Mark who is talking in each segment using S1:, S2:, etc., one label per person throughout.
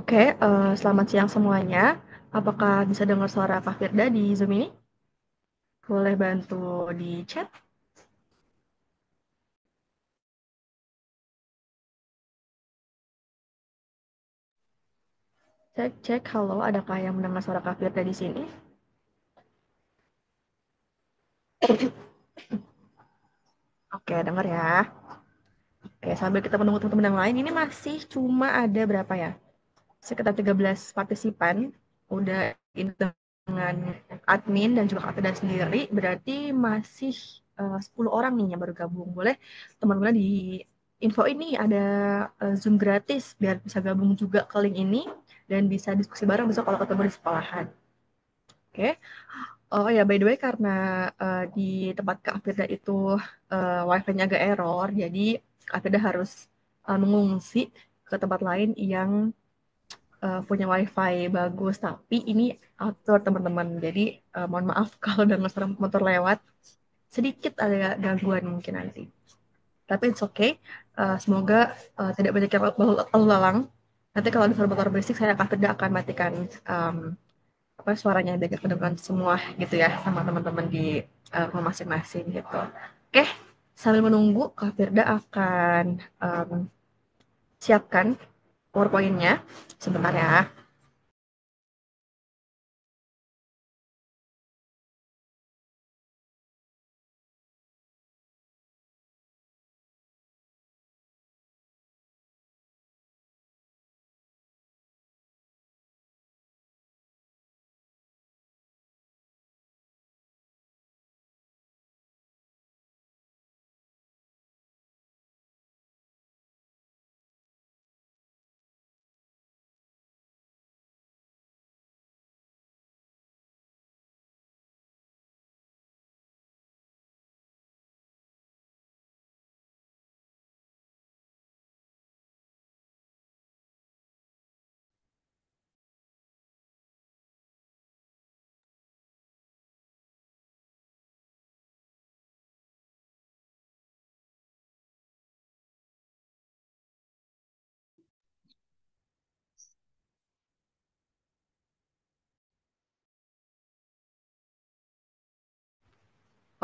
S1: Oke, selamat siang semuanya. Apakah bisa dengar suara Kak Firda di Zoom ini? Boleh bantu di chat? Cek, cek, halo, adakah yang mendengar suara Kak Firda di sini? Oke, dengar ya. Oke, sambil kita menunggu teman-teman yang lain, ini masih cuma ada berapa ya? Sekitar 13 partisipan. Udah ini dengan admin dan juga Kak Firda sendiri, berarti masih 10 orang nih yang baru gabung. Boleh teman-teman di info ini ada Zoom gratis biar bisa gabung juga ke link ini dan bisa diskusi bareng besok kalau ketemu di sekolahan. Oke. Oh ya, by the way karena di tempat Kak Firda itu wifi-nya agak error, jadi Kak Firda harus mengungsi ke tempat lain yang punya wifi bagus. Tapi ini outdoor teman-teman, jadi mohon maaf kalau dengar suara motor lewat. Sedikit ada gangguan mungkin nanti. Tapi it's okay. Semoga tidak banyak yang lalu lalang. Nanti kalau ada suara motor berisik, saya akan tidak akan matikan um, apa suaranya biar kedengaran semua gitu ya sama teman-teman di rumah masing-masing gitu. Oke, sambil menunggu Kak Firda akan siapkan PowerPoint-nya sebentar ya.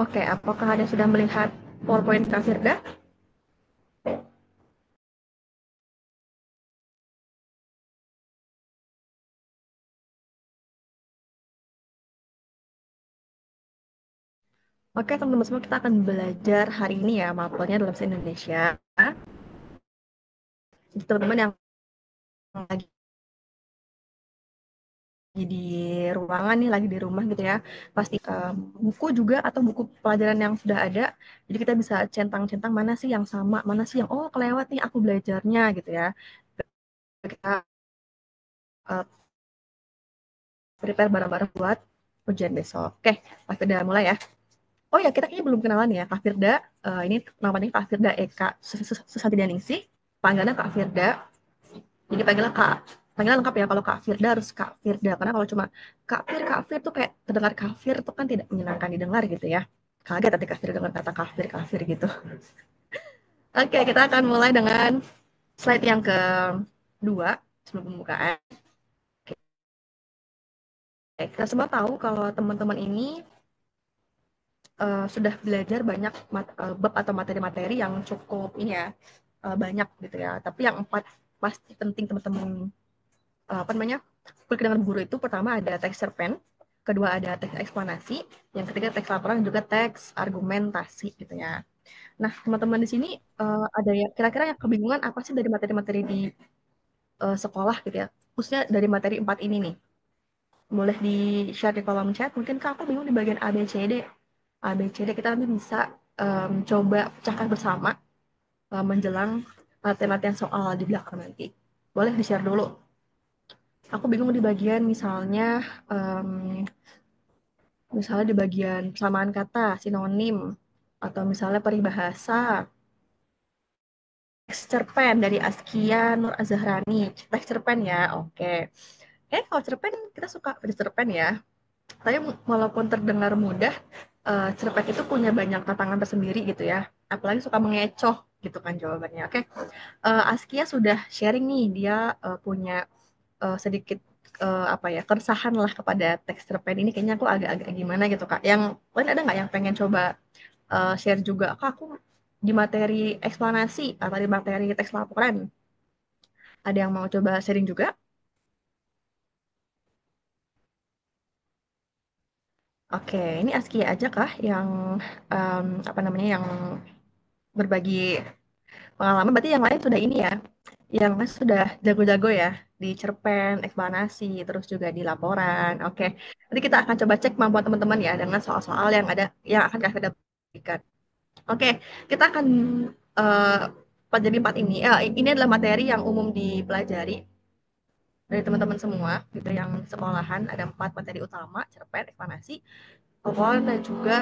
S1: Oke, apakah ada yang sudah melihat PowerPoint Kak Firda? Oke, teman-teman semua kita akan belajar hari ini ya mapelnya dalam bahasa Indonesia. Jadi teman-teman yang lagi di ruangan nih, lagi di rumah gitu ya, pasti buku juga atau buku pelajaran yang sudah ada. Jadi kita bisa centang-centang mana sih yang sama, mana sih yang oh kelewat nih aku belajarnya gitu ya. Kita uh, prepare bareng-bareng buat ujian besok. Oke, Kak Firda mulai ya. Oh ya, kita kayaknya belum kenalan ya, Kak Firda. Ini namanya Kak Firda Eka Susanti Daningsi. Panggilannya Kak Firda. Jadi panggilan Kak, panggilan lengkap ya. Kalau Kak Firda harus Kak Firda. Karena kalau cuma Kak Fir tuh kayak terdengar kafir tuh kan tidak menyenangkan didengar gitu ya. Kaget tadi Kak Firda dengar kata kafir gitu. Oke, kita akan mulai dengan slide yang kedua sebelum pembukaan. Oke, kita semua tahu kalau teman-teman ini sudah belajar banyak bab atau materi-materi yang cukup ini ya banyak gitu ya. Tapi yang empat pasti penting teman-teman apa namanya kulik dengan guru itu pertama ada teks cerpen, kedua ada teks eksplanasi, yang ketiga teks laporan dan juga teks argumentasi gitu ya. Nah teman-teman di sini ada ya kira-kira yang kebingungan apa sih dari materi-materi di sekolah gitu ya, khususnya dari materi empat ini nih. Boleh di share di kolom chat. Mungkin kak aku bingung di bagian A B C D. A B C D kita nanti bisa coba pecahkan bersama menjelang latihan-latihan soal di belakang nanti. Boleh di-share dulu. Aku bingung di bagian um, misalnya di bagian persamaan kata, sinonim, atau misalnya peribahasa, teks cerpen dari Askia Nur Azharani, teks cerpen ya, oke. Kalau cerpen kita suka baca cerpen ya, tapi walaupun terdengar mudah, cerpen itu punya banyak tantangan tersendiri gitu ya, apalagi suka mengecoh gitu kan jawabannya, oke. Askia sudah sharing nih, dia punya sedikit apa ya keresahan lah kepada teks cerpen ini kayaknya aku agak-agak gimana gitu Kak. Yang lain ada nggak yang pengen coba share juga? Kak, aku di materi eksplanasi atau di materi teks laporan ada yang mau coba sharing juga? Oke, ini Askia aja kah yang apa namanya yang berbagi pengalaman? Berarti yang lain sudah ini ya, yang lain sudah jago-jago ya di cerpen, eksplanasi, terus juga di laporan. Oke, nanti kita akan coba cek kemampuan teman-teman ya dengan soal-soal yang ada yang akan kita berikan. Oke, kita akan eh, pelajari empat ini. Ini adalah materi yang umum dipelajari dari teman-teman semua, gitu yang sekolahan ada empat materi utama, cerpen, eksplanasi, laporan dan juga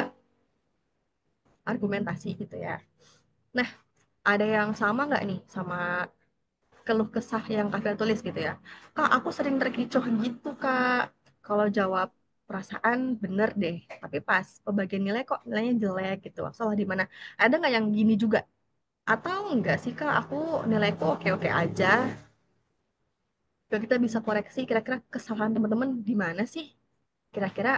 S1: argumentasi gitu ya. Nah, ada yang sama nggak nih sama keluh kesah yang Kak Fia tulis gitu ya? Kak, aku sering terkecoh gitu, Kak. Kalau jawab perasaan bener deh, tapi pas pembagian nilai kok nilainya jelek gitu. Salah di mana? Ada nggak yang gini juga? Atau enggak sih, Kak? Aku nilaiku oke-oke aja. Kalau kita bisa koreksi kira-kira kesalahan teman-teman di mana sih? Kira-kira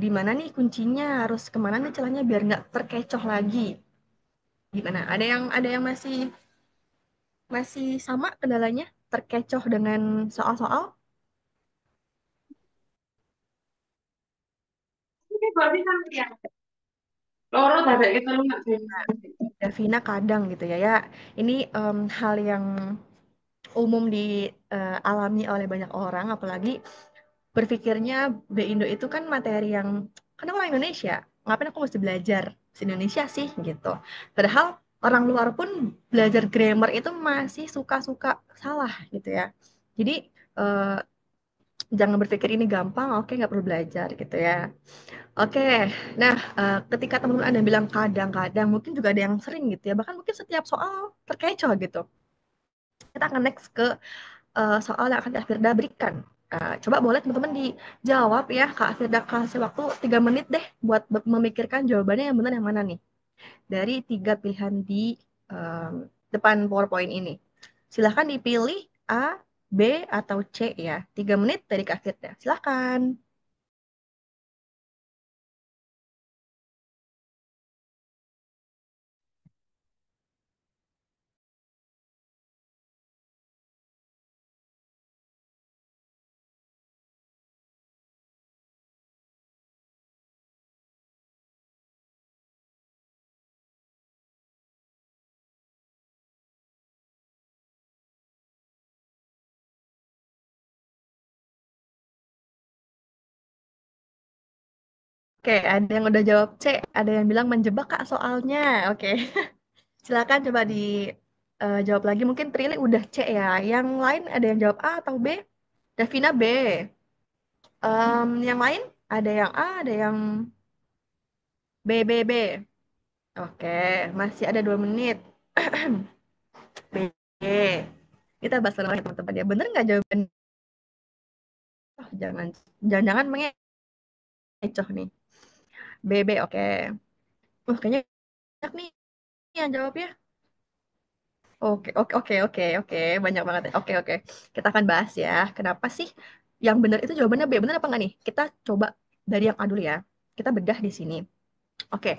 S1: di mana nih kuncinya? Harus kemana nih celahnya biar nggak terkecoh lagi? Gimana? Ada yang masih masih sama kendalanya terkecoh dengan soal-soal.
S2: Ini berarti kan ya. Loro dadek kita lu nggak bisa.
S1: Davina kadang gitu ya ya ini hal yang umum dialami oleh banyak orang apalagi berpikirnya Indo itu kan materi yang karena orang Indonesia ngapain aku mesti belajar bahasa Indonesia sih gitu padahal orang luar pun belajar grammar itu masih suka-suka salah gitu ya jadi eh, jangan berpikir ini gampang oke nggak perlu belajar gitu ya. Oke, nah ketika teman-teman Anda bilang kadang-kadang, mungkin juga ada yang sering gitu ya, bahkan mungkin setiap soal terkecoh gitu. Kita akan next ke soal yang akan Kak Firda berikan. Coba boleh teman-teman dijawab ya, Kak Firda kasih waktu 3 menit deh buat memikirkan jawabannya yang benar yang mana nih. Dari tiga pilihan di depan PowerPoint ini. Silahkan dipilih A, B, atau C ya. 3 menit dari Kak Firda. Silahkan. Oke, ada yang udah jawab C, ada yang bilang menjebak Kak soalnya. Oke, silakan coba dijawab lagi. Mungkin Prilly udah C ya. Yang lain ada yang jawab A atau B? Davina B. Yang lain ada yang A, ada yang B, B, B. Oke, masih ada 2 menit. B. Kita bahas lagi teman-teman ya. Bener nggak jawaban? Oh, jangan mengecoh nih. B, B, oke. Kayaknya banyak nih yang jawab ya. Oke, oke, oke, oke, oke, banyak banget. Oke, oke, kita akan bahas ya. Kenapa sih yang benar itu jawabannya B? Benar apa enggak nih? Kita coba dari yang A dulu ya. Kita bedah di sini. Oke,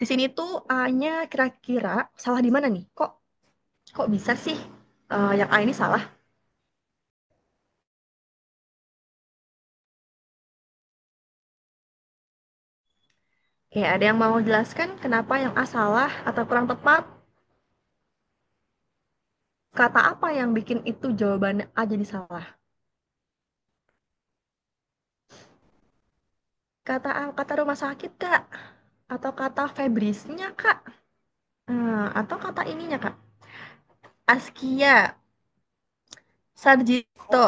S1: di sini tuh A-nya kira-kira salah di mana nih? Kok bisa sih yang A ini salah? Oke, ada yang mau jelaskan kenapa yang A salah atau kurang tepat? Kata apa yang bikin itu jawabannya A jadi salah? Kata rumah sakit, Kak? Atau kata Febrisnya, Kak? Atau kata ininya, Kak? Askia, Sarjito.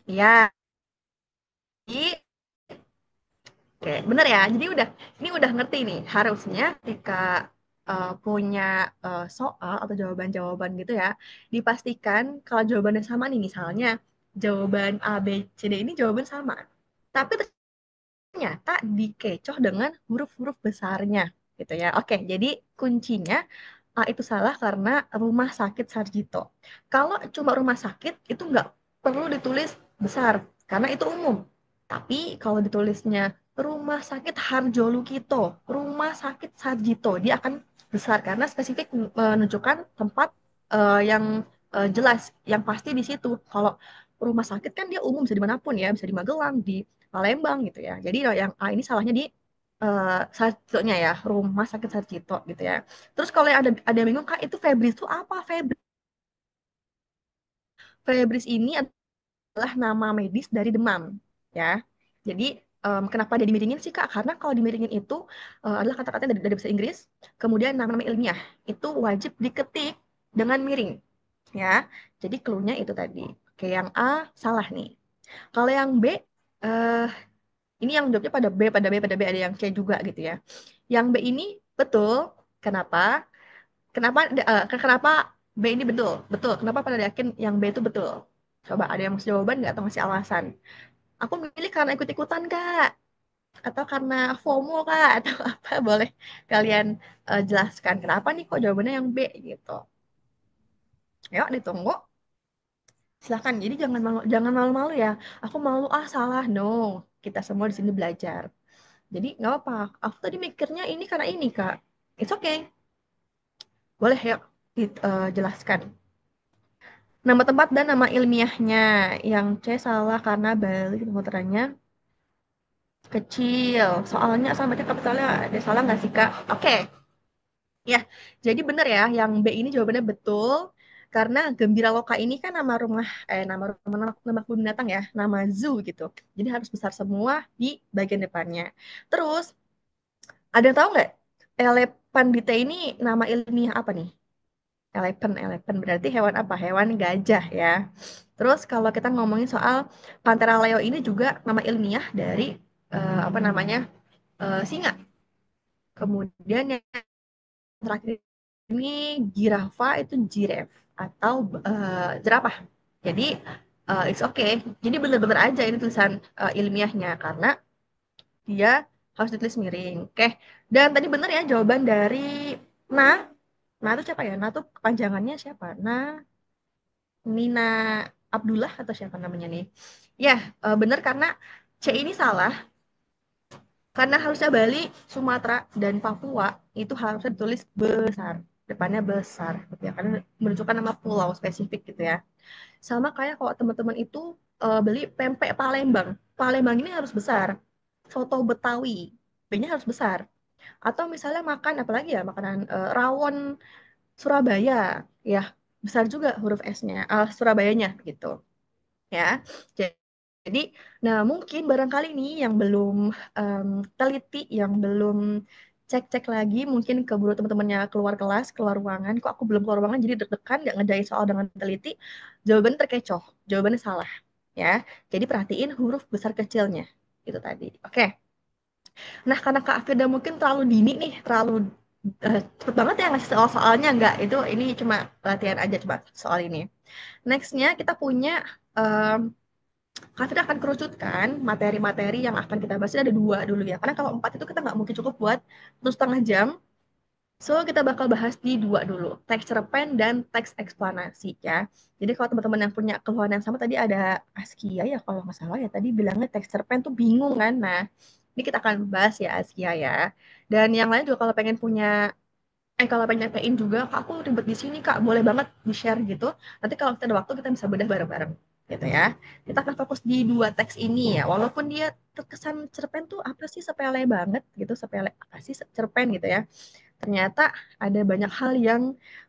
S1: Ya, jadi oke, bener ya. Jadi ini udah ngerti nih. Harusnya ketika punya soal atau jawaban-jawaban gitu ya, dipastikan kalau jawabannya sama nih, misalnya jawaban A, B, C, D ini jawaban sama. Tapi ternyata dikecoh dengan huruf-huruf besarnya gitu ya. Oke, jadi kuncinya A itu salah karena rumah sakit Sarjito. Kalau cuma rumah sakit itu perlu ditulis besar karena itu umum. Tapi kalau ditulisnya Rumah Sakit Harjo Lukito, Rumah Sakit Sarjito, dia akan besar karena spesifik menunjukkan tempat yang jelas, yang pasti di situ. Kalau rumah sakit kan dia umum bisa dimanapun ya, bisa di Magelang, di Palembang gitu ya. Jadi yang A ini salahnya di Sarjito-nya ya, Rumah Sakit Sarjito gitu ya. Terus kalau yang ada yang bingung, Kak, itu Febris itu apa? Febris ini adalah nama medis dari demam, ya. Jadi kenapa dia dimiringin sih, Kak? Karena kalau dimiringin itu adalah kata-kata dari bahasa Inggris, kemudian nama-nama ilmiah itu wajib diketik dengan miring, ya. Jadi clue-nya itu tadi. Oke, yang A salah nih. Kalau yang B, eh, ini yang jawabnya pada B ada yang C juga gitu ya. Yang B ini betul. Kenapa? Kenapa B ini betul? Betul. Kenapa pada yakin yang B itu betul? Coba ada yang masih jawaban nggak atau masih alasan? Aku milih karena ikut-ikutan, Kak. Atau karena FOMO, Kak. Atau apa? Boleh kalian jelaskan. Kenapa nih kok jawabannya yang B gitu? Ayo ditunggu. Silahkan. Jadi jangan malu-malu ya. Aku malu, ah salah. No. Kita semua di sini belajar. Jadi nggak apa. Aku tadi mikirnya ini karena ini, Kak. It's okay. Boleh ya jelaskan. Nama tempat dan nama ilmiahnya. Yang C salah karena Bali kemuterannya kecil. Soalnya sama baca kapitalnya ada salah nggak sih, Kak? Oke, ya. Jadi benar ya, yang B ini jawabannya betul. Karena Gembira Loka ini kan nama kebun binatang ya, nama zoo gitu. Jadi harus besar semua di bagian depannya. Terus, ada yang tahu nggak? Elepandite ini nama ilmiah apa nih? Elephant berarti hewan apa? Hewan gajah ya. Terus kalau kita ngomongin soal Panthera leo ini juga nama ilmiah dari apa namanya singa. Kemudian yang terakhir ini girafa itu giraffe atau jerapah. Jadi it's okay. Jadi bener-bener aja ini tulisan ilmiahnya karena dia harus ditulis miring. Oke. Dan tadi bener ya jawaban dari Na. Nah itu siapa ya? Nah itu kepanjangannya siapa? Nina Abdullah atau siapa namanya nih? Ya, bener karena C ini salah. Karena harusnya Bali, Sumatera, dan Papua itu harusnya ditulis besar. Depannya besar. Gitu ya. Karena menunjukkan nama pulau spesifik gitu ya. Sama kayak kalau teman-teman itu beli pempek Palembang. Palembang ini harus besar. Soto Betawi. B-nya harus besar. Atau misalnya makan, apalagi ya, makanan rawon Surabaya. Ya, besar juga huruf S-nya. Surabayanya gitu ya. Jadi, nah mungkin barangkali nih yang belum teliti, yang belum cek-cek lagi, mungkin keburu teman-temannya keluar kelas, keluar ruangan. Kok aku belum keluar ruangan, jadi deg-degan, nggak ngerjain soal dengan teliti. Jawabannya terkecoh, jawabannya salah. Ya, jadi perhatiin huruf besar kecilnya. Itu tadi. Oke. Nah, karena Kak Firda mungkin terlalu dini nih, terlalu cepet banget ya ngasih soal-soalnya. Nggak, ini cuma latihan aja coba soal ini. Nextnya kita punya kita akan kerucutkan materi-materi yang akan kita bahas. Ini ada dua dulu ya. Karena kalau empat itu kita nggak mungkin cukup buat 1,5 jam. So, kita bakal bahas di dua dulu. Teks cerpen dan teks eksplanasi ya. Jadi kalau teman-teman yang punya keluhan yang sama, tadi ada Askia ya kalau nggak salah ya. Tadi bilangnya teks cerpen tuh bingung kan. Nah, ini kita akan bahas ya Askia ya. Dan yang lain juga kalau pengen punya kalau pengen nyatain juga, Kak, aku ribet di sini, Kak. Boleh banget di-share gitu. Nanti kalau kita ada waktu, kita bisa bedah bareng-bareng. Gitu ya. Kita akan fokus di dua teks ini ya. Walaupun dia terkesan cerpen tuh apa sih sepele banget gitu. Sepele apa sih cerpen gitu ya. Ternyata ada banyak hal yang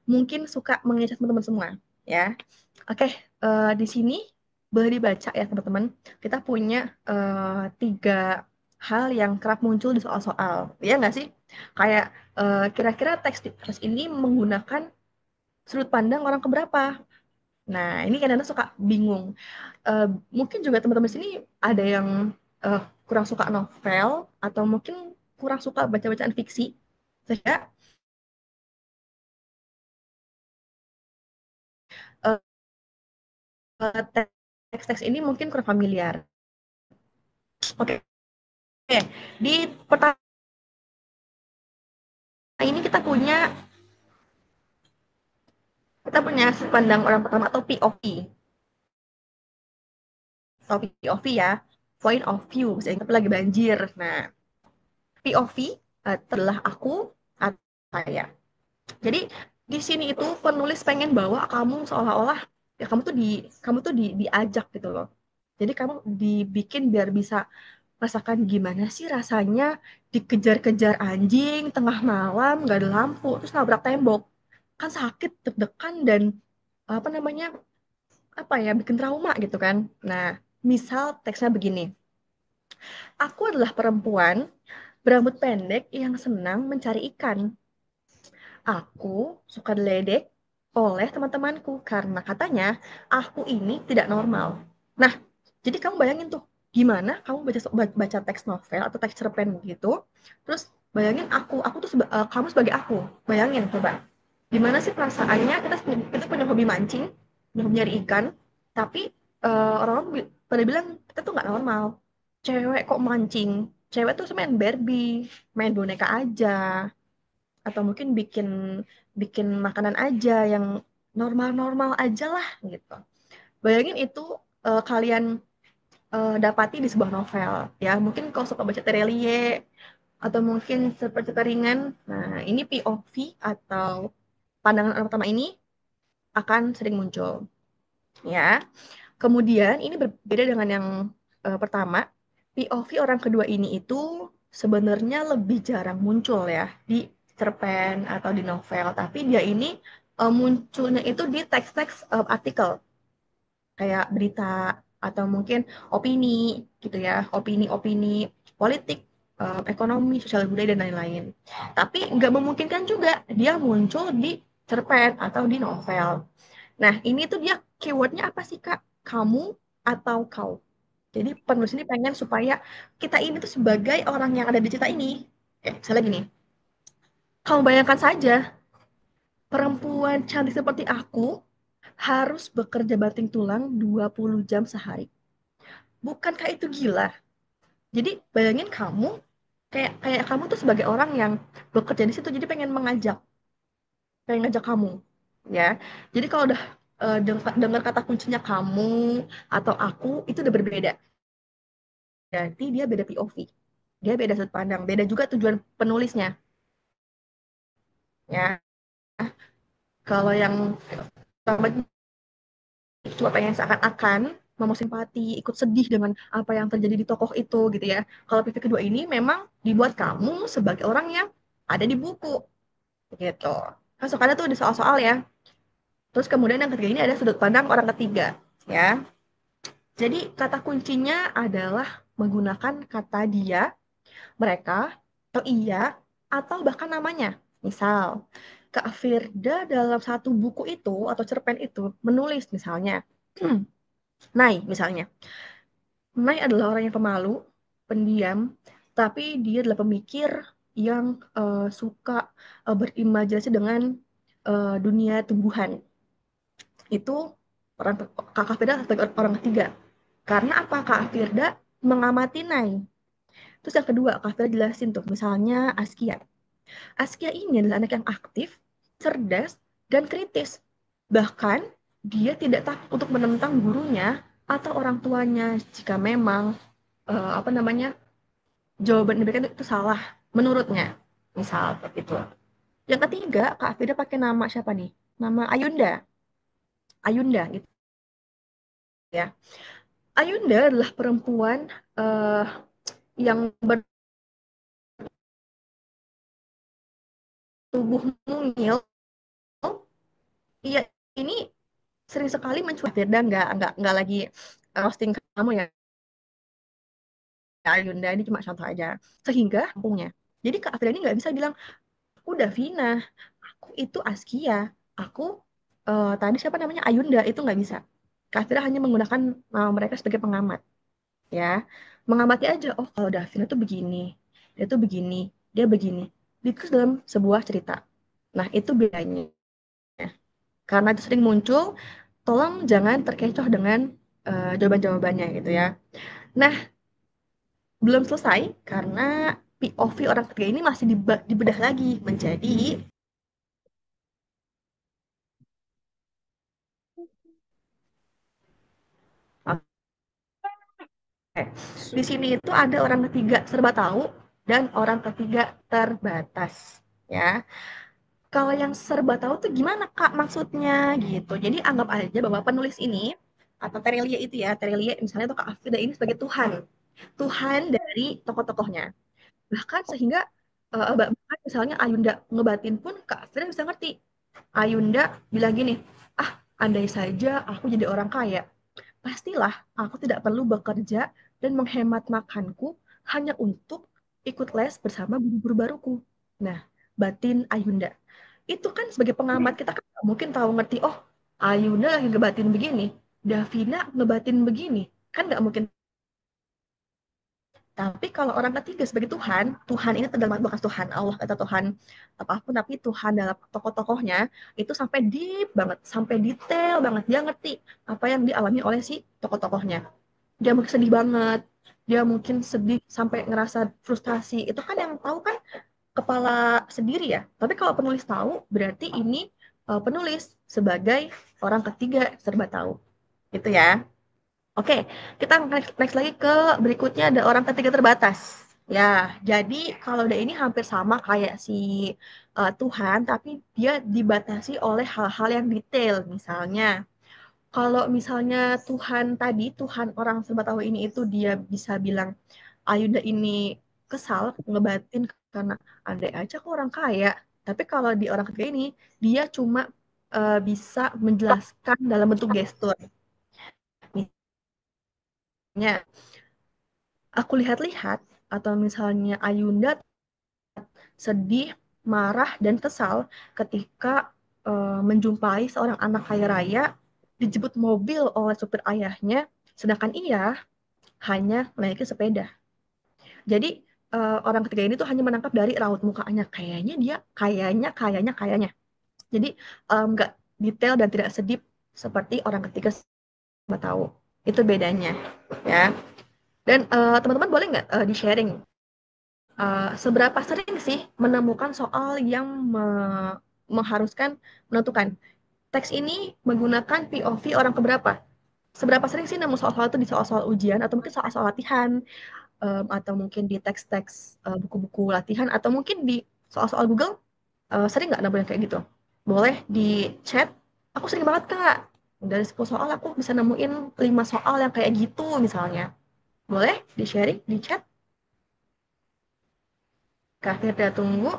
S1: mungkin suka mengincar teman-teman semua. Ya. Oke, di sini boleh dibaca ya teman-teman. Kita punya tiga hal yang kerap muncul di soal-soal. Iya nggak sih? Kayak kira-kira teks ini menggunakan sudut pandang orang keberapa? Nah, ini kadang-kadang suka bingung. Eh, Mungkin juga teman-teman sini ada yang eh, kurang suka novel atau mungkin kurang suka baca-bacaan fiksi. Sehingga eh, teks-teks ini mungkin kurang familiar. Oke, di pertama ini kita punya sudut pandang orang pertama atau POV. atau POV ya, point of view, misalnya lagi banjir. Nah, POV adalah aku atau saya. Jadi di sini itu penulis pengen bawa kamu seolah-olah ya kamu tuh diajak gitu loh. Jadi kamu dibikin biar bisa rasakan gimana sih rasanya dikejar-kejar anjing tengah malam, gak ada lampu, terus nabrak tembok. Kan sakit, deg-degan dan apa namanya? Apa ya, bikin trauma gitu kan. Nah, misal teksnya begini. Aku adalah perempuan berambut pendek yang senang mencari ikan. Aku suka diledek oleh teman-temanku karena katanya aku ini tidak normal. Nah, jadi kamu bayangin tuh gimana kamu baca teks novel atau teks cerpen gitu, terus bayangin aku tuh kamu sebagai aku. Bayangin coba. Gimana sih perasaannya kita punya hobi mancing, punya hobi nyari ikan, tapi orang-orang pada bilang kita tuh nggak normal. Cewek kok mancing? Cewek tuh main Barbie, main boneka aja, atau mungkin bikin bikin makanan aja yang normal-normal aja lah gitu. Bayangin itu kalian dapati di sebuah novel ya. Mungkin kalau suka baca Terelie atau mungkin seperti ringan. Nah, ini POV atau pandangan orang pertama ini akan sering muncul ya. Kemudian ini berbeda dengan yang pertama. POV orang kedua ini itu sebenarnya lebih jarang muncul ya di cerpen atau di novel, tapi dia ini munculnya itu di teks-teks artikel kayak berita atau mungkin opini gitu ya, opini-opini politik, ekonomi, sosial budaya dan lain-lain. Tapi nggak memungkinkan juga dia muncul di cerpen atau di novel. Nah, ini tuh dia keywordnya apa sih, Kak? Kamu atau kau. Jadi penulis ini pengen supaya kita ini tuh sebagai orang yang ada di cerita ini. Misalnya gini, kamu bayangkan saja, perempuan cantik seperti aku harus bekerja banting tulang 20 jam sehari. Bukankah itu gila? Jadi bayangin kamu, kayak kayak kamu tuh sebagai orang yang bekerja di situ, jadi pengen ngajak kamu, ya. Jadi kalau udah dengar kata kuncinya kamu atau aku, itu udah berbeda. Berarti dia beda POV. Dia beda sudut pandang, beda juga tujuan penulisnya, ya. Kalau yang pertama cuma pengen seakan-akan mau simpati, ikut sedih dengan apa yang terjadi di tokoh itu gitu ya. Kalau PV kedua ini memang dibuat kamu sebagai orang yang ada di buku gitu. Kan suka ada tuh di soal-soal ya. Terus kemudian yang ketiga ini ada sudut pandang orang ketiga ya. Jadi kata kuncinya adalah menggunakan kata dia, mereka, atau iya, atau bahkan namanya. Misal, Kak Firda dalam satu buku itu atau cerpen itu menulis misalnya, Nai misalnya. Nai adalah orang yang pemalu, pendiam, tapi dia adalah pemikir yang suka berimajinasi dengan dunia tumbuhan. Itu orang Kakak Firda sebagai orang ketiga. Karena apa? Kak Firda mengamati Nai. Terus yang kedua, Kak Firda jelasin tuh, misalnya Askia. Askia ini adalah anak yang aktif, cerdas, dan kritis. Bahkan dia tidak takut untuk menentang gurunya atau orang tuanya jika memang apa namanya jawaban yang diberikan itu salah menurutnya. Misal seperti itu. Yang ketiga, Kak Afida pakai nama siapa nih? Nama Ayunda. Ayunda gitu ya. Ayunda adalah perempuan uh, yang bertubuh mungil. Iya, ini sering sekali mencuat Firda nggak lagi roasting kamu ya Ayunda, ini cuma contoh aja. Sehingga kampungnya. Jadi Kak Afida ini nggak bisa bilang aku Davina, aku itu Askia, aku tadi siapa namanya Ayunda, itu nggak bisa. Kak Afida hanya menggunakan nama mereka sebagai pengamat, ya. Mengamati aja, oh kalau Davina tuh begini, dia tuh begini, dia begini. Itu dalam sebuah cerita. Nah itu bedanya. Karena itu sering muncul, tolong jangan terkecoh dengan jawaban-jawabannya gitu ya. Nah, belum selesai karena POV orang ketiga ini masih dibedah lagi menjadi Di sini itu ada orang ketiga serba tahu dan orang ketiga terbatas. Ya, kalau yang serba tahu tuh gimana Kak maksudnya gitu. Jadi anggap aja bahwa penulis ini atau Terelia itu ya, Terelia misalnya tuh Kak Afrida ini sebagai Tuhan. Tuhan dari tokoh-tokohnya. Bahkan sehingga bahkan misalnya Ayunda ngebatin pun Kak Afrida bisa ngerti. Ayunda bilang gini, ah andai saja aku jadi orang kaya, pastilah aku tidak perlu bekerja dan menghemat makanku hanya untuk ikut les bersama guru-guru baruku. Nah, batin Ayunda. Itu kan sebagai pengamat kita kan mungkin tahu ngerti, oh Ayunda lagi ngebatin begini, Davina ngebatin begini. Kan nggak mungkin. Tapi kalau orang ketiga sebagai Tuhan, Tuhan ini terdalam bekas Tuhan Allah atau Tuhan apapun, tapi Tuhan dalam tokoh-tokohnya itu sampai deep banget, sampai detail banget. Dia ngerti apa yang dialami oleh si tokoh-tokohnya. Dia mungkin sedih banget, dia mungkin sedih sampai ngerasa frustasi. Itu kan yang tahu kan kepala sendiri ya. Tapi kalau penulis tahu, berarti ini penulis sebagai orang ketiga serba tahu. Gitu ya. Oke, kita next lagi ke berikutnya ada orang ketiga terbatas. Ya, jadi kalau udah ini hampir sama kayak si Tuhan, tapi dia dibatasi oleh hal-hal yang detail. Misalnya, kalau misalnya Tuhan tadi, Tuhan orang serba tahu ini itu dia bisa bilang, Ayunda ini kesal, ngebatin karena andai aja aku orang kaya. Tapi kalau di orang ketiga ini, dia cuma bisa menjelaskan dalam bentuk gestur. Misalnya, aku lihat-lihat atau misalnya Ayunda sedih, marah dan kesal ketika menjumpai seorang anak kaya raya dijemput mobil oleh supir ayahnya, sedangkan ia hanya menaiki sepeda. Jadi orang ketiga ini tuh hanya menangkap dari raut mukanya, kayaknya dia, kayaknya. Jadi nggak detail dan tidak sedip seperti orang ketiga tahu. Itu bedanya, ya. Dan teman-teman boleh nggak di-sharing seberapa sering sih menemukan soal yang mengharuskan menentukan teks ini menggunakan POV orang keberapa? Seberapa sering sih nemu soal-soal itu di soal-soal ujian atau mungkin soal-soal latihan atau mungkin di teks-teks buku-buku latihan atau mungkin di soal-soal Google sering nggak nemu yang kayak gitu? Boleh di chat. Aku sering banget Kak. Dari 10 soal aku bisa nemuin 5 soal yang kayak gitu misalnya. Boleh di sharing di chat. Kak Firda tunggu.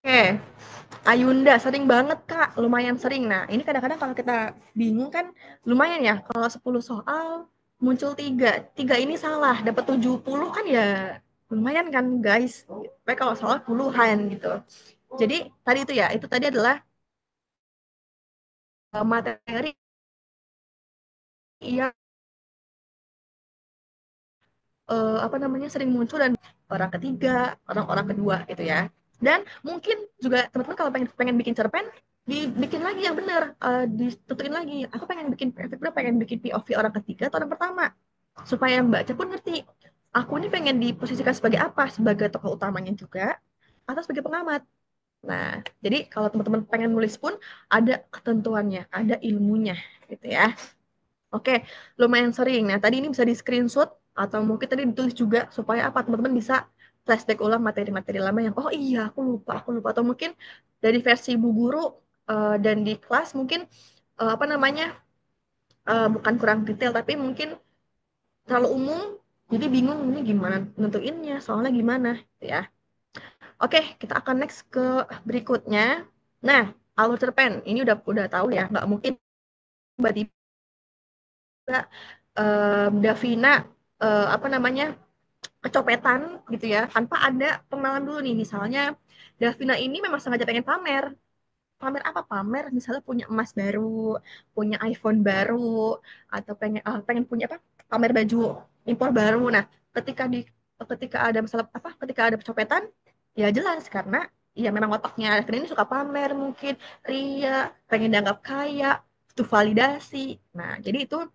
S1: Oke, Ayunda sering banget Kak, lumayan sering. Nah, ini kadang-kadang kalau kita bingung kan lumayan ya, kalau 10 soal muncul 3. 3 ini salah, dapat 70 kan ya lumayan kan guys. Tapi kalau soal puluhan gitu. Jadi tadi itu ya, itu tadi adalah materi yang apa namanya sering muncul dan orang ketiga, orang-orang kedua gitu ya. Dan mungkin juga teman-teman kalau pengen pengen bikin cerpen dibikin lagi yang benar, ditentuin lagi. Aku pengen bikin pengen bikin POV orang ketiga atau orang pertama supaya yang baca pun ngerti. Aku ini pengen diposisikan sebagai apa? Sebagai tokoh utamanya juga atau sebagai pengamat. Nah, jadi kalau teman-teman pengen nulis pun ada ketentuannya, ada ilmunya gitu ya. Oke, lumayan sering. Nah, tadi ini bisa di-screenshot atau mungkin tadi ditulis juga supaya apa teman-teman bisa flashback ulang materi-materi lama yang oh iya aku lupa atau mungkin dari versi Bu Guru dan di kelas mungkin apa namanya bukan kurang detail tapi mungkin terlalu umum jadi bingung ini gimana nentuinnya soalnya gimana gitu ya. Oke, kita akan next ke berikutnya. Nah, alur cerpen ini udah tahu ya, nggak mungkin tiba-tiba Davina apa namanya kecopetan gitu ya tanpa ada pengenalan dulu nih misalnya Davina ini memang sengaja pengen pamer pamer apa pamer misalnya punya emas baru punya iPhone baru atau pengen punya apa pamer baju impor baru nah ketika di ketika ada masalah apa ketika ada kecopetan ya jelas karena ya memang otaknya Davina ini suka pamer mungkin ria pengen dianggap kaya itu validasi nah jadi itu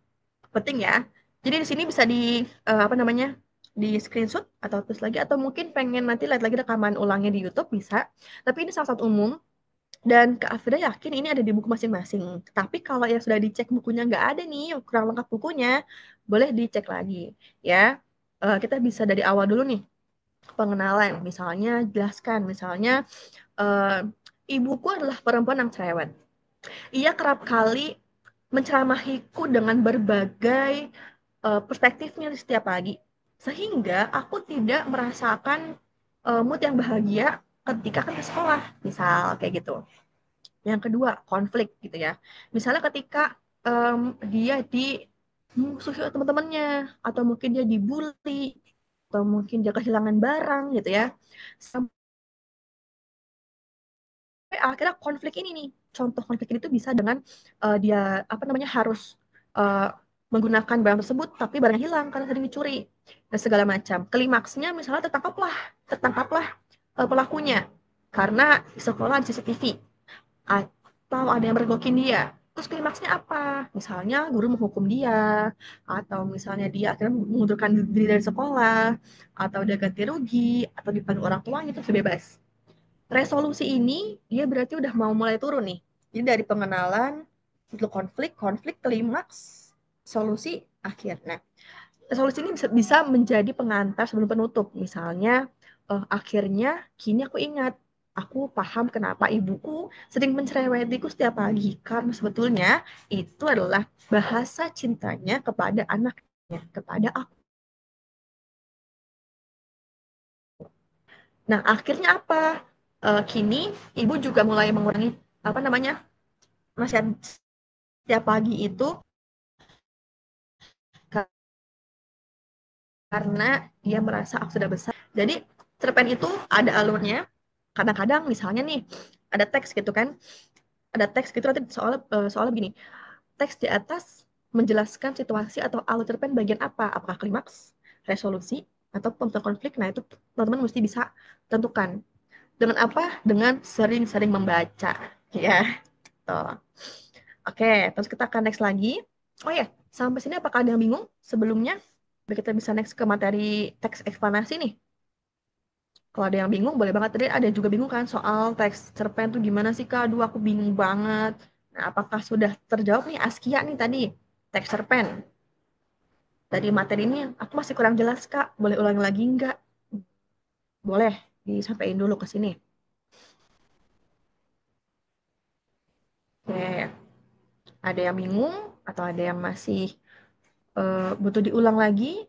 S1: penting ya. Jadi di sini bisa di apa namanya di screenshot atau tulis lagi atau mungkin pengen nanti lihat lagi rekaman ulangnya di YouTube bisa. Tapi ini sangat umum Dan Kak Afida yakin ini ada di buku masing-masing. Tapi kalau yang sudah dicek bukunya nggak ada nih, kurang lengkap bukunya, boleh dicek lagi ya. Kita bisa dari awal dulu nih, pengenalan. Misalnya jelaskan, misalnya eh, ibuku adalah perempuan yang cerewet. Ia kerap kali menceramahiku dengan berbagai perspektifnya di setiap pagi. Sehingga aku tidak merasakan mood yang bahagia ketika ke sekolah, misal kayak gitu. Yang kedua, konflik gitu ya. Misalnya ketika dia dimusuhi oleh teman-temannya, atau mungkin dia dibully, atau mungkin dia kehilangan barang gitu ya. Sampai akhirnya konflik ini nih, contoh konflik ini tuh bisa dengan dia apa namanya harus uh, menggunakan barang tersebut, tapi barangnya hilang karena sering dicuri dan segala macam. Klimaksnya misalnya tertangkaplah pelakunya karena di sekolah ada CCTV atau ada yang mergokin dia. Terus klimaksnya apa? Misalnya guru menghukum dia, atau misalnya dia akhirnya mengundurkan diri dari sekolah, atau dia ganti rugi, atau dipanggil orang tuanya terus bebas. Resolusi ini dia berarti udah mau mulai turun nih. Jadi dari pengenalan, itu konflik, konflik, klimaks, solusi, akhir. Nah, resolusi ini bisa menjadi pengantar sebelum penutup. Misalnya, akhirnya kini aku ingat, aku paham kenapa ibuku sering mencerewetiku setiap pagi. Karena sebetulnya itu adalah bahasa cintanya kepada anaknya, kepada aku. Nah, akhirnya apa? Kini ibu juga mulai mengurangi apa namanya nasihat setiap pagi itu karena dia merasa aku sudah besar. Jadi cerpen itu ada alurnya. Kadang-kadang misalnya nih ada teks gitu kan, ada teks gitu nanti soalnya begini. Teks di atas menjelaskan situasi atau alur cerpen bagian apa? Apakah klimaks, resolusi, atau pemecah konflik? Nah itu teman-teman mesti bisa tentukan. Dengan apa? Dengan sering-sering membaca. Ya, tuh. Oke, terus kita akan next lagi. Oh ya, sampai sini apakah ada yang bingung sebelumnya? Biar kita bisa next ke materi teks eksplanasi nih. Kalau ada yang bingung, boleh banget. Tadi ada juga bingung kan soal teks cerpen tuh gimana sih Kak? Aduh, aku bingung banget. Nah, apakah sudah terjawab nih Askia nih tadi? Teks cerpen. Tadi materi ini aku masih kurang jelas Kak. Boleh ulangi lagi nggak? Boleh disampaikan dulu ke sini. Oke, ada yang bingung atau ada yang masih butuh diulang lagi?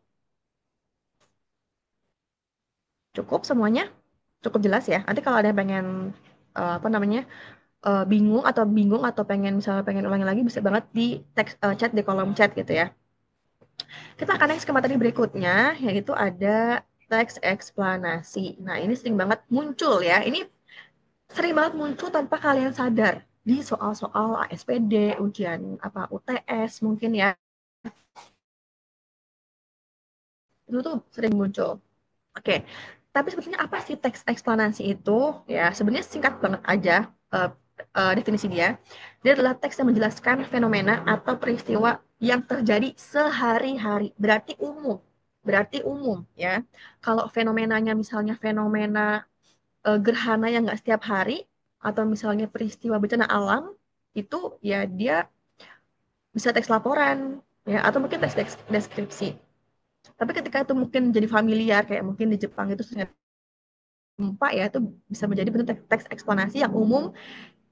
S1: Cukup semuanya? Cukup jelas ya. Nanti kalau ada yang pengen apa namanya bingung atau pengen misalnya pengen ulangi lagi bisa banget di teks chat di kolom chat gitu ya. Kita akan next ke materi berikutnya yaitu ada teks eksplanasi. Nah ini sering banget muncul ya. Ini sering banget muncul tanpa kalian sadar di soal-soal ASPD, ujian apa UTS mungkin ya. Itu tuh sering muncul. Oke, tapi sebetulnya apa sih teks eksplanasi itu? Ya, sebenarnya singkat banget aja uh, definisi dia. Dia adalah teks yang menjelaskan fenomena atau peristiwa yang terjadi sehari-hari. Berarti umum ya. Kalau fenomenanya misalnya fenomena gerhana yang nggak setiap hari, atau misalnya peristiwa bencana alam, itu ya dia bisa teks laporan, ya atau mungkin teks deskripsi. Tapi ketika itu mungkin jadi familiar, kayak mungkin di Jepang itu gempa ya itu bisa menjadi bentuk teks eksplanasi yang umum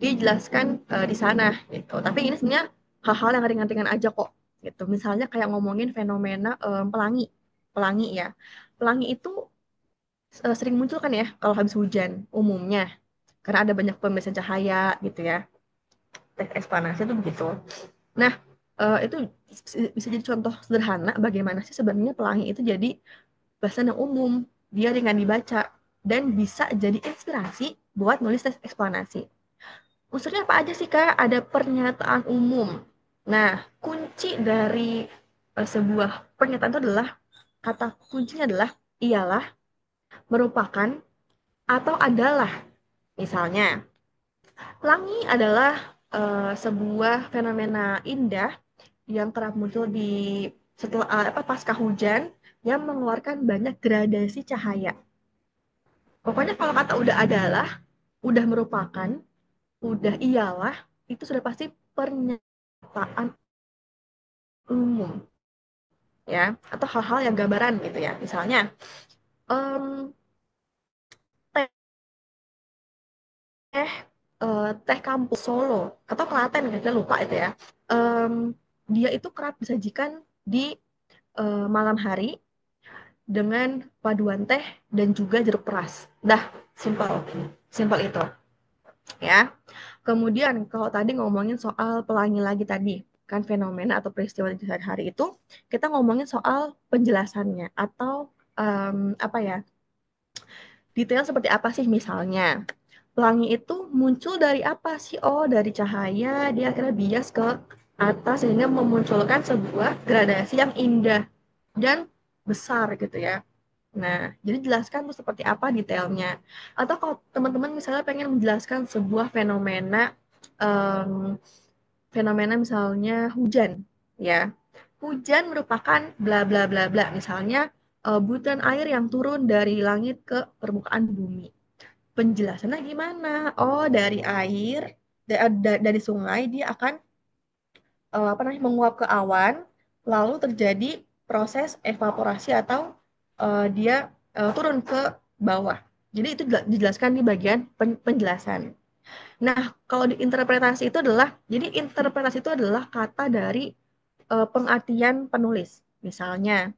S1: dijelaskan di sana gitu. Tapi ini sebenarnya hal-hal yang ringan-ringan aja kok gitu. Misalnya kayak ngomongin fenomena pelangi, pelangi ya. Pelangi itu sering muncul kan ya kalau habis hujan umumnya karena ada banyak pembiasan cahaya gitu ya. Teks eksplanasi itu begitu. Nah, itu bisa jadi contoh sederhana bagaimana sih sebenarnya pelangi itu jadi bahasan yang umum, dia ringan dibaca, dan bisa jadi inspirasi buat nulis teks eksplanasi. Maksudnya apa aja sih Kak? Ada pernyataan umum. Nah, kunci dari sebuah pernyataan itu adalah, kata kuncinya adalah ialah, merupakan, atau adalah. Misalnya, pelangi adalah sebuah fenomena indah yang kerap muncul di setelah pasca hujan yang mengeluarkan banyak gradasi cahaya. Pokoknya kalau kata udah adalah, udah merupakan, udah iyalah itu sudah pasti pernyataan umum ya, atau hal-hal yang gambaran gitu ya. Misalnya um, teh teh kampus Solo atau Klaten ya, saya lupa itu ya. Um, dia itu kerap disajikan di malam hari dengan paduan teh dan juga jeruk peras. Dah, simpel, simpel itu ya. Kemudian kalau tadi ngomongin soal pelangi lagi tadi, kan fenomena atau peristiwa di sehari-hari itu, kita ngomongin soal penjelasannya atau apa ya, detail seperti apa sih misalnya. Pelangi itu muncul dari apa sih? Oh, dari cahaya, dia akhirnya bias ke atas sehingga memunculkan sebuah gradasi yang indah dan besar gitu ya. Nah, jadi jelaskan tuh seperti apa detailnya. Atau kalau teman-teman misalnya pengen menjelaskan sebuah fenomena, em, fenomena misalnya hujan, ya. Hujan merupakan bla bla bla bla. Misalnya butiran air yang turun dari langit ke permukaan bumi. Penjelasannya gimana? Oh, dari air, dari sungai dia akan apa namanya menguap ke awan, lalu terjadi proses evaporasi atau dia turun ke bawah. Jadi itu dijelaskan di bagian penjelasan. Nah, kalau diinterpretasi itu adalah, jadi interpretasi itu adalah kata dari pengertian penulis. Misalnya,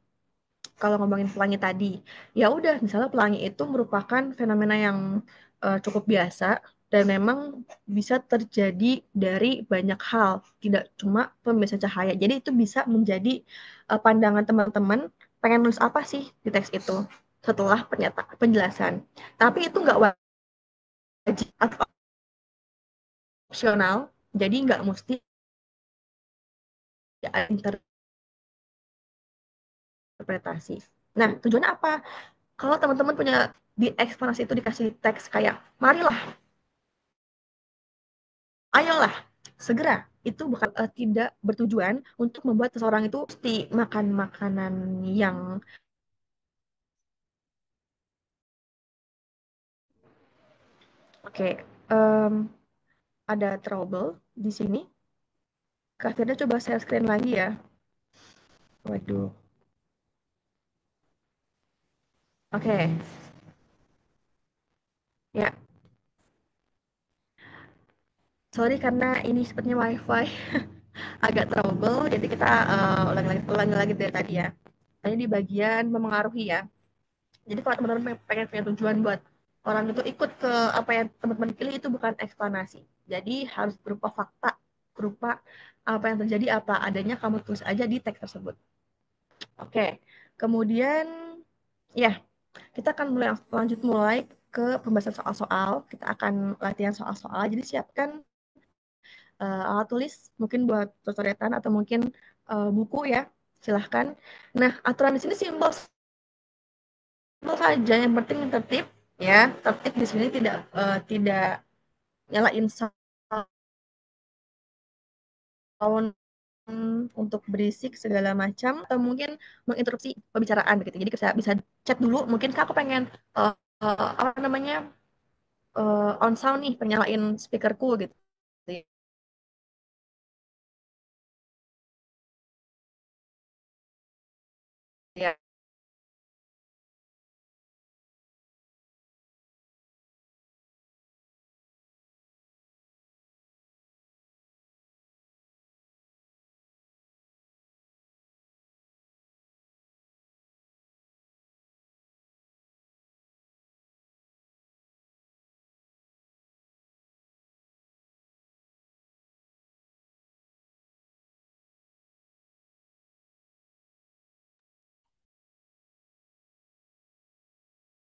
S1: kalau ngomongin pelangi tadi, ya udah misalnya pelangi itu merupakan fenomena yang cukup biasa dan memang bisa terjadi dari banyak hal, tidak cuma pembiasan cahaya. Jadi itu bisa menjadi pandangan teman-teman pengen nulis apa sih di teks itu setelah penjelasan. Tapi itu nggak wajib atau opsional, jadi nggak mesti interpretasi. Nah, tujuannya apa? Kalau teman-teman punya di eksplorasi itu dikasih teks kayak marilah, ayolah, segera, itu bukan tidak bertujuan untuk membuat seseorang itu mesti makan makanan yang oke. Okay, ada trouble di sini. Kak Firda coba share screen lagi ya. Waduh. Oke, okay. Ya. Sorry karena ini sepertinya wifi agak trouble, jadi kita ulangi lagi dari tadi ya. Tadi di bagian memengaruhi ya. Jadi kalau teman-teman pengen punya tujuan buat orang itu ikut ke apa yang teman-teman pilih, itu bukan eksplanasi. Jadi harus berupa fakta, berupa apa yang terjadi, apa adanya kamu tulis aja di teks tersebut. Oke, kemudian ya kita akan mulai ke pembahasan soal-soal. Kita akan latihan soal-soal. Jadi siapkan alat tulis mungkin buat coretan atau mungkin buku ya. Silahkan. Nah, aturan di sini simpel saja, yang penting tertib ya. Tertib di sini tidak nyalain sound untuk berisik segala macam, atau mungkin menginterupsi pembicaraan begitu. Jadi bisa bisa chat dulu, mungkin Kak aku pengen apa namanya on sound nih, penyalain speakerku gitu ya.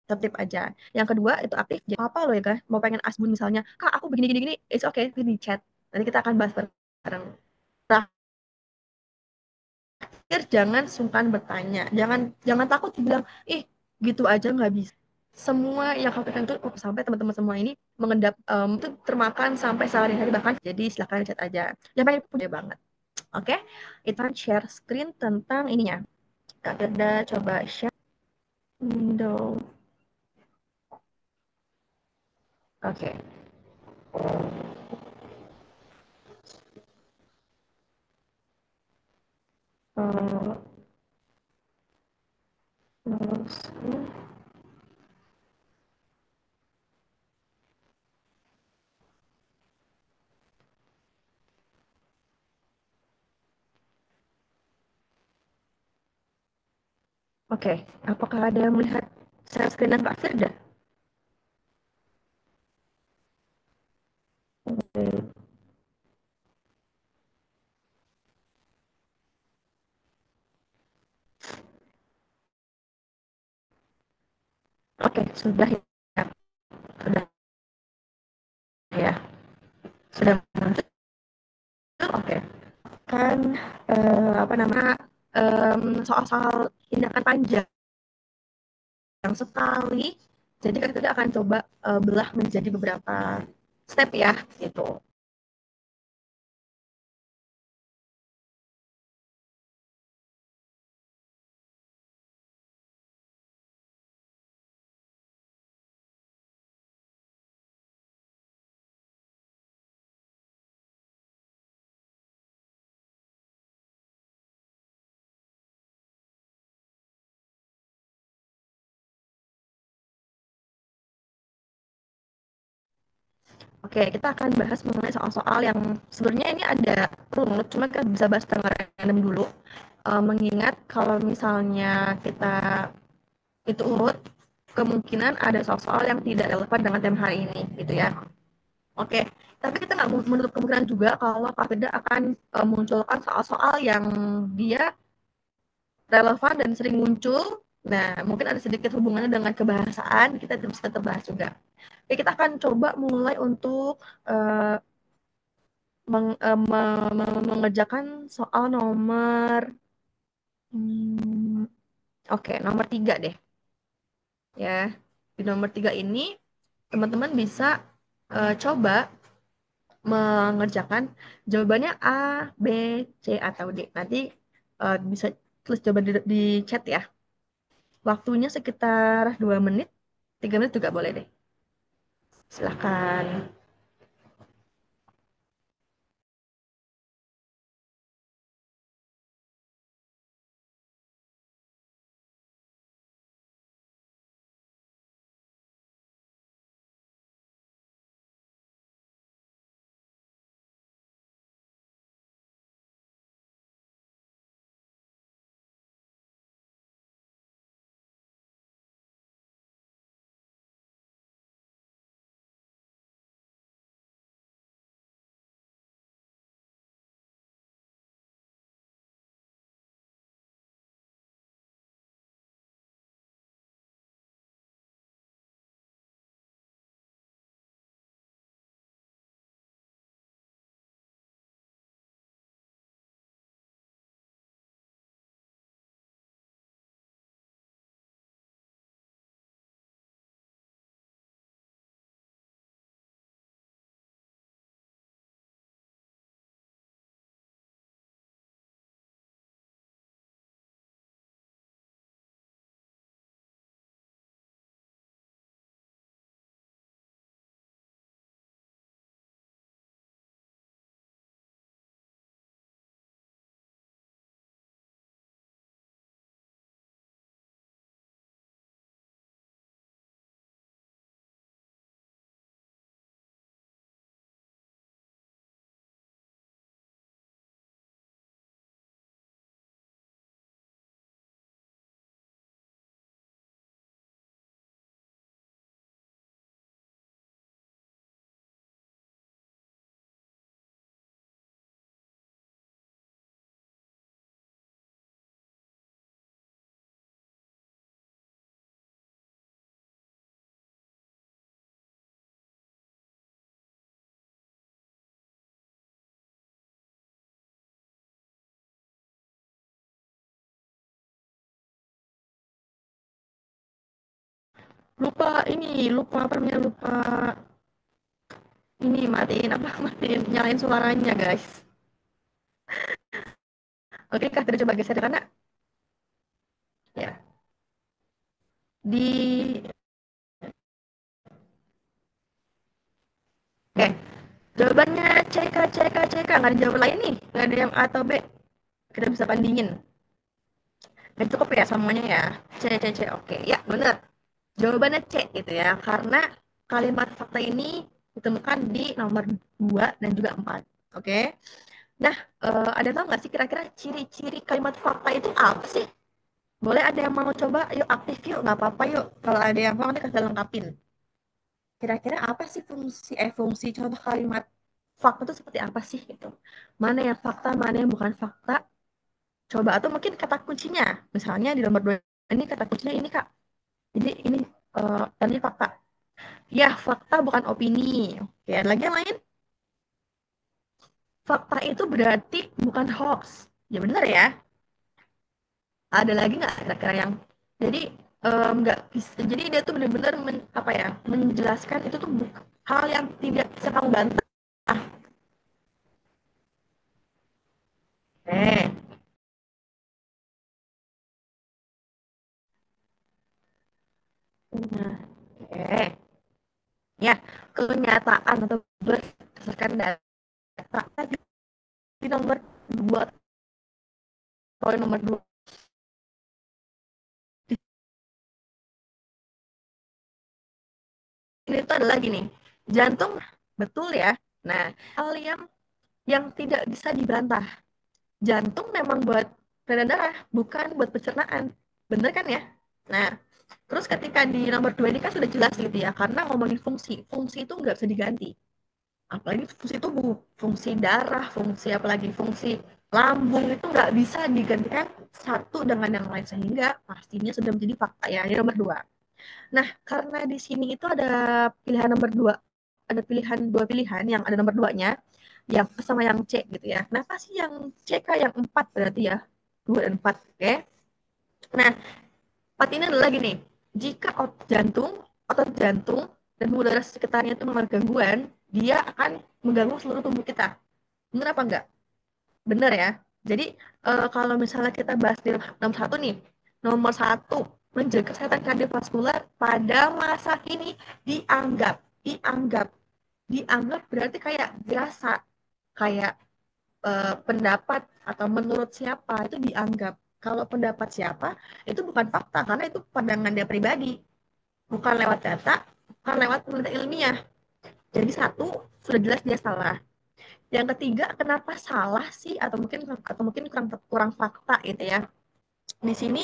S1: Tertib aja. Yang kedua itu aktif. Jadi apa loh ya kak? Mau pengen asbun misalnya, kak aku begini gini gini, it's okay, di chat. Nanti kita akan bahas bareng. Terakhir, jangan sungkan bertanya. Jangan jangan takut bilang, ih gitu aja nggak bisa. Semua yang kamu katakan itu sampai teman-teman semua ini mengendap itu termakan sampai sehari-hari bahkan. Jadi silahkan chat aja. Yang paling punya banget. Oke, itu share screen tentang ininya. Kak Gerda coba share window. Oke. Eh, terus, oke, apakah ada yang melihat share screen Kak Firda? Oke, oke, sudah ya, sudah ya, sudah muncul. Oke, kan apa nama soal-soal tindakan panjang sekali. Jadi kan kita akan coba belah menjadi beberapa step ya, gitu. Oke, kita akan bahas mengenai soal-soal yang sebenarnya ini ada runut, cuma kita bisa bahas secara random dulu. Mengingat kalau misalnya kita itu urut, kemungkinan ada soal-soal yang tidak relevan dengan tema hari ini, gitu ya. Oke, tapi kita nggak menutup kemungkinan juga kalau Kak Firda akan munculkan soal-soal yang dia relevan dan sering muncul. Nah, mungkin ada sedikit hubungannya dengan kebahasaan, kita bisa tetap bahas juga. Oke, kita akan coba mulai untuk uh, mengerjakan soal nomor hmm, oke, nomor 3 deh ya. Di nomor 3 ini teman-teman bisa coba mengerjakan jawabannya A, B, C atau D. Nanti bisa tulis jawaban di chat ya. Waktunya sekitar 2 menit, 3 menit juga boleh deh. Silahkan. Lupa ini, lupa apa namanya, lupa ini matiin apa matiin nyalain suaranya guys. Oke, Kak, kita coba geser ke mana? Ya. Di Oke, jawabannya CK, CK, CK. Nggak ada jawaban lain nih. Nggak ada yang A atau B. Kita bisa bandingin. Nggak cukup ya semuanya ya. C, C, C. Oke, ya benar. Jawabannya C gitu ya. Karena kalimat fakta ini ditemukan di nomor 2 dan juga 4. Oke. Nah, ada tahu nggak sih kira-kira ciri-ciri kalimat fakta itu apa sih? Boleh ada yang mau coba? Yuk aktif yuk, nggak apa-apa yuk. Kalau ada yang mau nanti kasih lengkapin. Kira-kira apa sih fungsi contoh kalimat fakta itu seperti apa sih gitu? Mana yang fakta, mana yang bukan fakta? Coba atau mungkin kata kuncinya. Misalnya di nomor 2 ini kata kuncinya ini Kak. Jadi ini fakta. Ya, fakta bukan opini. Oke, ada lagi yang lain? Fakta itu berarti bukan hoax. Ya benar ya. Ada lagi nggak kira-kira yang jadi nggak bisa. Jadi dia tuh benar-benar apa ya menjelaskan itu tuh hal yang tidak bisa kamu bantah. Eh, nah, eh, ya kenyataan atau berdasarkan data tadi di nomor 2 poin nomor 2 ini tuh adalah gini, jantung betul ya. Nah, hal yang tidak bisa dibantah. Jantung memang buat peredaran darah, bukan buat pencernaan. Bener kan ya? Nah, terus ketika di nomor 2 ini kan sudah jelas gitu ya, karena ngomongin fungsi. Fungsi itu nggak bisa diganti. Apalagi fungsi tubuh, fungsi darah, fungsi apalagi fungsi lambung itu nggak bisa digantikan satu dengan yang lain sehingga pastinya sudah menjadi fakta ya. Ini nomor 2. Nah, karena di sini itu ada pilihan nomor 2, ada pilihan dua pilihan yang ada nomor 2-nya, yang sama yang C gitu ya. Kenapa sih yang C kah yang 4 berarti ya? 2 dan 4, oke. Nah, 4 ini adalah gini, jika otot jantung dan pembuluh darah sekitarnya itu mengalami gangguan, dia akan mengganggu seluruh tubuh kita. Benar apa enggak? Benar ya. Jadi kalau misalnya kita bahas di nomor 1 nih, nomor 1 menjaga kesehatan kardiovaskular pada masa kini dianggap, dianggap, dianggap berarti kayak biasa, kayak pendapat atau menurut siapa itu dianggap. Kalau pendapat siapa itu bukan fakta karena itu pandangan dia pribadi, bukan lewat data, bukan lewat penelitian ilmiah. Jadi satu sudah jelas dia salah. Yang ketiga, kenapa salah sih atau mungkin kurang kurang fakta gitu ya. Di sini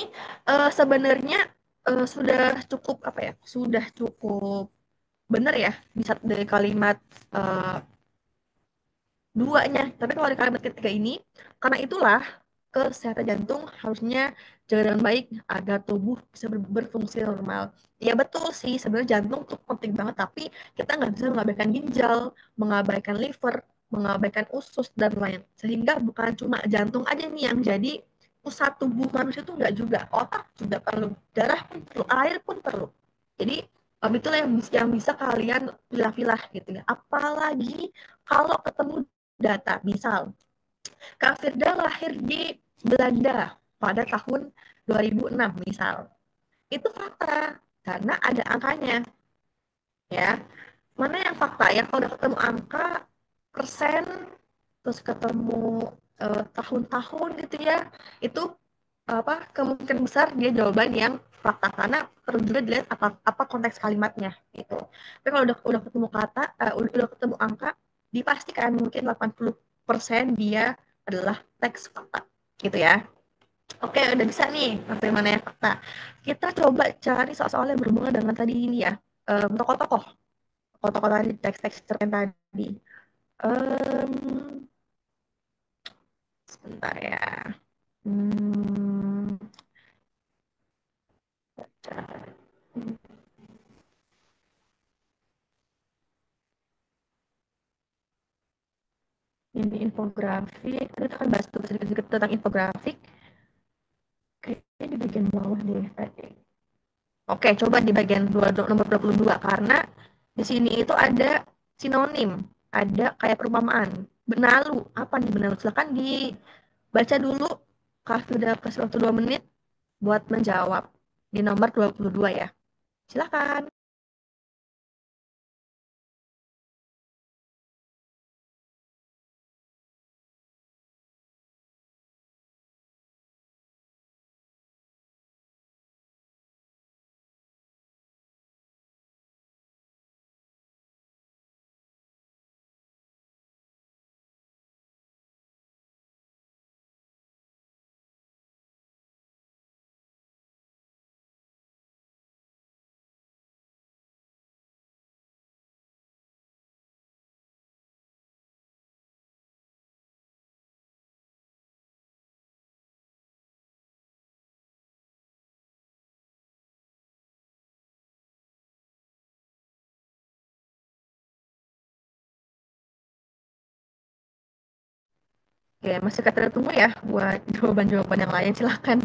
S1: sebenarnya sudah cukup apa ya? Sudah cukup benar ya bisa dari kalimat eh, duanya. Tapi kalau di kalimat ketiga ini, karena itulah kesehatan jantung harusnya jaga dengan baik agar tubuh bisa berfungsi normal. Ya betul sih, sebenarnya jantung tuh penting banget, tapi kita nggak bisa mengabaikan ginjal, mengabaikan liver, mengabaikan usus, dan lain. Sehingga bukan cuma jantung aja nih yang jadi pusat tubuh manusia itu nggak juga. Otak juga perlu, darah pun perlu, air pun perlu. Jadi itulah yang bisa kalian pilah-pilah gitu ya. Apalagi kalau ketemu data, misal Kak Firda lahir di Belanda pada tahun 2006 misal. Itu fakta karena ada angkanya ya. Mana yang fakta ya kalau udah ketemu angka, persen, terus ketemu tahun-tahun gitu ya, itu apa kemungkinan besar dia jawaban yang fakta karena perlu juga dilihat apa konteks kalimatnya gitu. Tapi kalau udah ketemu kata, udah ketemu angka, dipastikan mungkin 80% dia adalah teks fakta gitu ya. Oke, udah bisa nih bagaimana ya fakta. Kita coba cari soal-soal yang berhubungan dengan tadi ini ya. Tokoh-tokoh, tokoh-tokoh tadi, teks-teks cerpen tadi. Um, Sebentar ya. Hmm, ini infografik. Kita akan bahas sedikit tentang infografik. Kayaknya di bagian bawah deh tadi. Oke, coba di bagian nomor 22 karena di sini itu ada sinonim, ada kayak perumpamaan. Benalu, apa nih benalu? Silakan dibaca dulu. Kak sudah kasih waktu 2 menit buat menjawab di nomor 22 ya. Silakan. Oke, masih kita tunggu ya buat jawaban-jawaban yang lain, silahkan.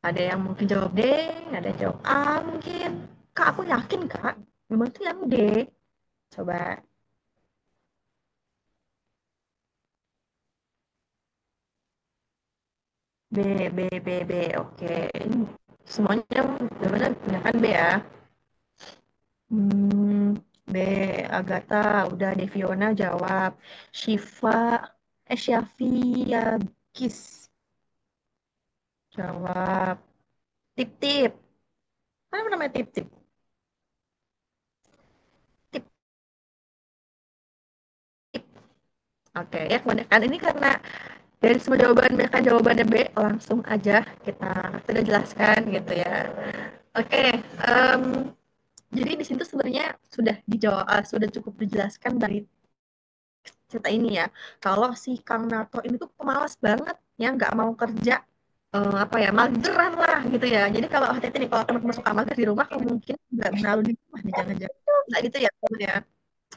S1: Ada yang mungkin jawab D, ada yang jawab A mungkin. Kak, aku yakin Kak, memang itu yang D. Coba B, B, B, B. Oke, ini semuanya benar-benar punya kan B ya. B, Agatha, udah Deviona jawab. Shiva, Syafia Kis jawab. Tip-tip. Apa namanya tip-tip? Tip. Oke, ya kebanyakan ini karena dari semua jawaban mereka jawabannya B, langsung aja kita sudah jelaskan gitu ya. Oke, jadi di situ sebenarnya sudah dijawab, sudah cukup dijelaskan dari cerita ini ya. Kalau si Kang Nato ini tuh pemalas banget, ya nggak mau kerja, apa ya, mageran lah gitu ya. Jadi kalau hati-hati nih kalau teman-teman suka mager di rumah, mungkin nggak menaruh di rumah nih, jangan-jangan. Nggak gitu ya, teman ya.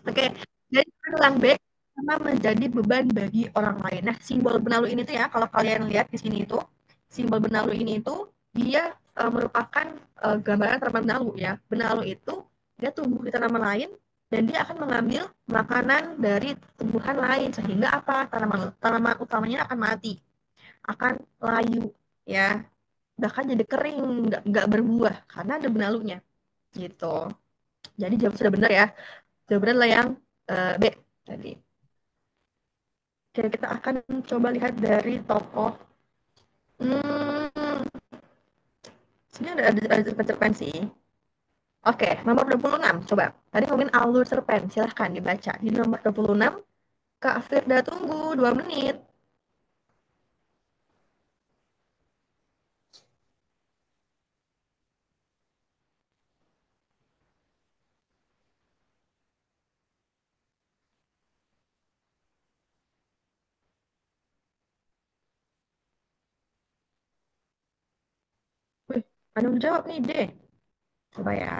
S1: Oke, jadi bilang B karena menjadi beban bagi orang lain. Nah, simbol benalu ini tuh ya, kalau kalian lihat di sini itu, simbol benalu ini itu dia merupakan gambaran tanaman benalu ya. Benalu itu dia tumbuh di tanaman lain dan dia akan mengambil makanan dari tumbuhan lain sehingga apa? Tanaman tanaman utamanya akan mati, akan layu ya. Bahkan jadi kering, nggak berbuah karena ada benalunya gitu. Jadi jawab sudah benar ya. Jawabannya adalah yang B tadi. Oke, kita akan coba lihat dari tokoh. Hmm, sini ada cerpen sih. Oke, nomor 26. Coba. Tadi ngomongin alur cerpen. Silahkan dibaca. Di nomor 26, Kak Firda tunggu 2 menit. Wih, ada yang jawab nih, D. Coba ya.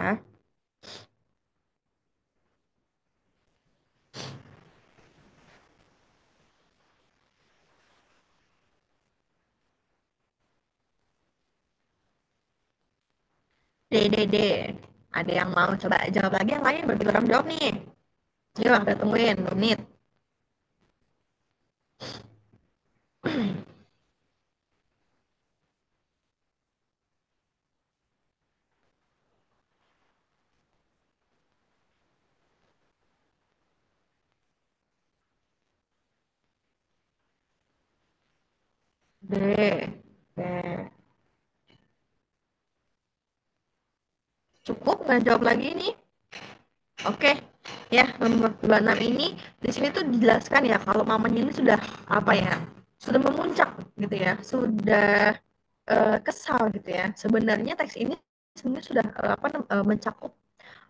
S1: D, D, D. Ada yang mau coba jawab lagi yang lain? Berarti orang jawab nih. Yuk, kita tungguin 2 menit. D. D. Cukup nggak jawab lagi nih? Oke, ya nomor 26 ini di sini tuh dijelaskan ya kalau mamanya ini sudah apa ya, sudah memuncak gitu ya, sudah kesal gitu ya. Sebenarnya teks ini sebenarnya sudah mencakup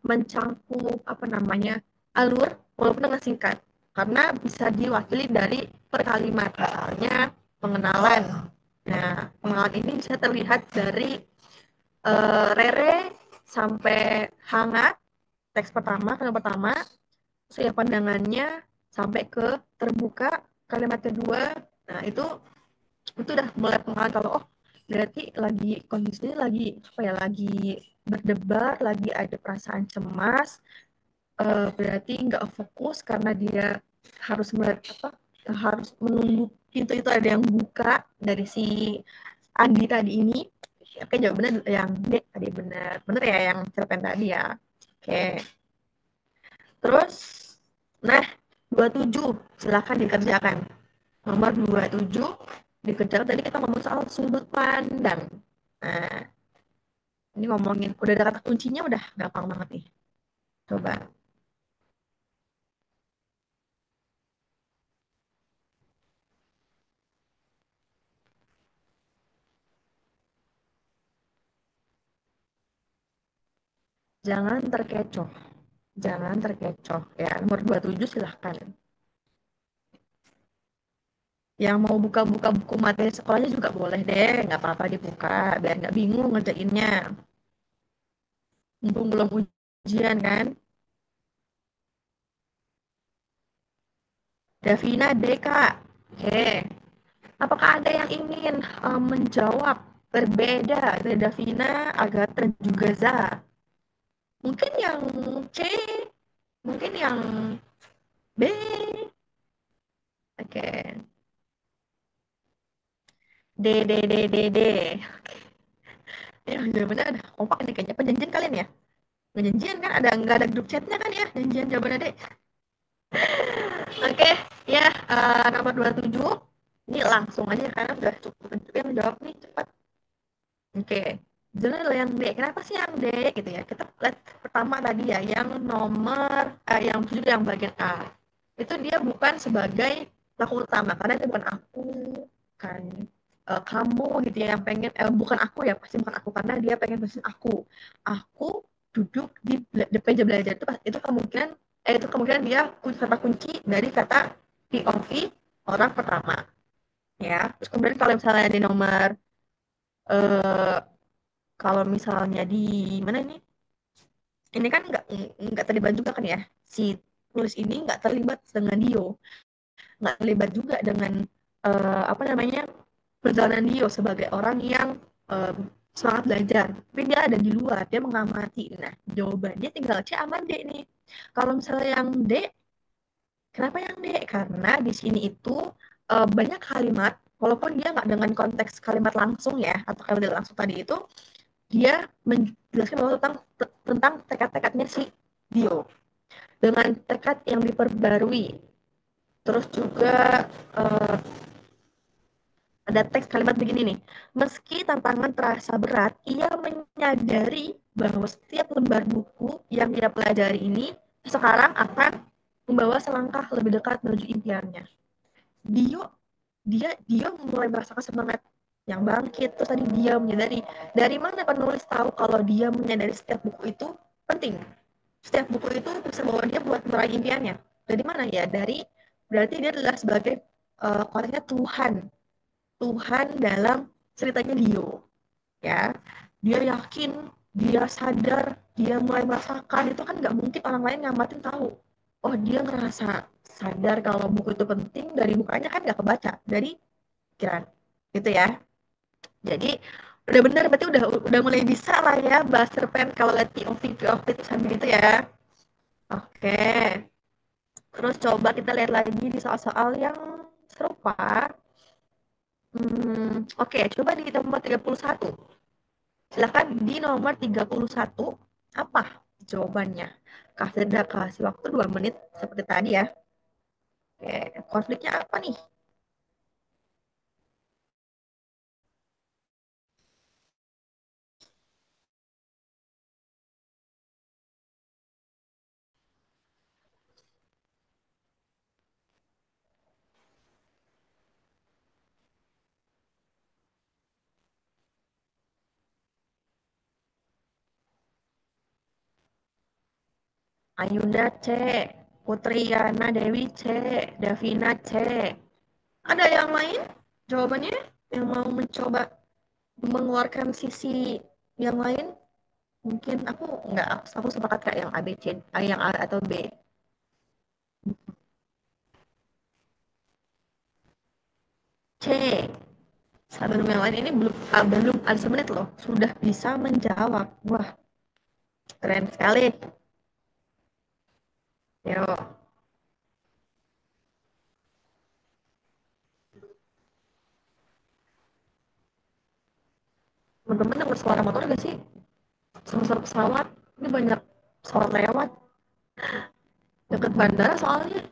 S1: mencangkup apa namanya alur walaupun dengan singkat karena bisa diwakili dari per kalimat misalnya pengenalan. Nah, pengenalan ini bisa terlihat dari Rere sampai hangat teks pertama, kalimat pertama, saya pandangannya sampai ke terbuka kalimat kedua. Nah, itu udah mulai pengaruh kalau oh berarti lagi kondisinya lagi apa ya, lagi berdebar, lagi ada perasaan cemas, berarti nggak fokus karena dia harus melihat apa, harus menunggu pintu itu ada yang buka dari si Andi tadi ini. Oke, jawabannya yang D tadi, benar benar ya yang cerpen tadi ya. Oke, terus nah 27 silakan dikerjakan. Nomor 27 dikerjakan, tadi kita ngomong soal sudut pandang. Nah, ini ngomongin udah ada kata kuncinya, udah gampang banget nih. Coba. Jangan terkecoh. Jangan terkecoh. Ya, nomor 27 silahkan. Yang mau buka-buka buku materi sekolahnya juga boleh deh. Nggak apa-apa dibuka. Biar nggak bingung ngerjainnya. Mumpung belum ujian kan. Davina D, Kak. Oke. Apakah ada yang ingin menjawab berbeda dari Davina, Agatha, dan juga Za? Mungkin yang C, mungkin yang B. Oke. D, D, D, D, D. Ya, jawabannya ada kompak nih kayaknya. Perjanjian kalian ya? Nggak janjian kan? Nggak ada grup chatnya kan ya? Janjian jawabannya D. Oke, ya, nomor 27. Ini langsung aja karena udah cukup yang menjawab nih cepat. Oke, judulnya yang D. Kenapa sih yang D gitu ya? Kita lihat pertama tadi ya, yang nomor yang judul yang bagian A. Itu dia bukan sebagai pelaku utama karena dia bukan aku, kan kamu gitu ya yang pengen bukan aku ya pasti bukan aku karena dia pengen pesen aku. Aku duduk di meja belajar itu kemungkinan itu kemungkinan dia kata kunci dari kata POV orang pertama ya. Terus kemudian kalau misalnya di nomor eh, kalau misalnya di mana ini? Ini kan nggak terlibat juga kan ya si tulis ini nggak terlibat dengan Dio, nggak terlibat juga dengan apa namanya perjalanan Dio sebagai orang yang eh, semangat belajar. Tapi dia ada di luar, dia mengamati. Nah, jawabannya tinggal C sama D nih. Kalau misalnya yang D, kenapa yang D? Karena di sini itu banyak kalimat, walaupun dia nggak dengan konteks kalimat langsung ya, atau kalimat langsung tadi itu, dia menjelaskan bahwa tentang tekad-tekadnya si Dio dengan tekad yang diperbarui. Terus juga ada teks kalimat begini nih. Meski tantangan terasa berat, ia menyadari bahwa setiap lembar buku yang dia pelajari ini sekarang akan membawa selangkah lebih dekat menuju impiannya. Dio dia mulai merasakan semangat yang bangkit. Terus tadi dia menyadari dari mana penulis tahu kalau dia menyadari setiap buku itu penting, setiap buku itu bisa bawa dia buat meraih impiannya. Dari mana ya? Dari berarti dia adalah sebagai konteksnya Tuhan, Tuhan dalam ceritanya Dio, ya. Dia yakin, dia sadar, dia mulai merasakan itu kan nggak mungkin orang lain ngamatin tahu. Oh dia ngerasa sadar kalau buku itu penting dari mukanya kan nggak kebaca dari pikiran, gitu ya. Jadi udah bener berarti udah mulai bisa lah ya bahas cerpen kalau lihat POV itu sambil gitu ya. Oke, terus coba kita lihat lagi di soal-soal yang serupa. Oke, coba di nomor 31. Silakan di nomor 31 apa jawabannya? Kasih waktu 2 menit seperti tadi ya. Oke, konfliknya apa nih? Ayunda C, Putriana Dewi C, Davina C. Ada yang lain jawabannya yang mau mencoba mengeluarkan sisi yang lain? Mungkin aku sepakat kayak yang A B C, yang A atau B. C. Sebelum yang lain ini belum ada semenit loh, sudah bisa menjawab. Wah, keren sekali. Yuk, teman-teman dengar suara motor gak sih? Suara pesawat. Ini banyak pesawat lewat. Deket bandara soalnya.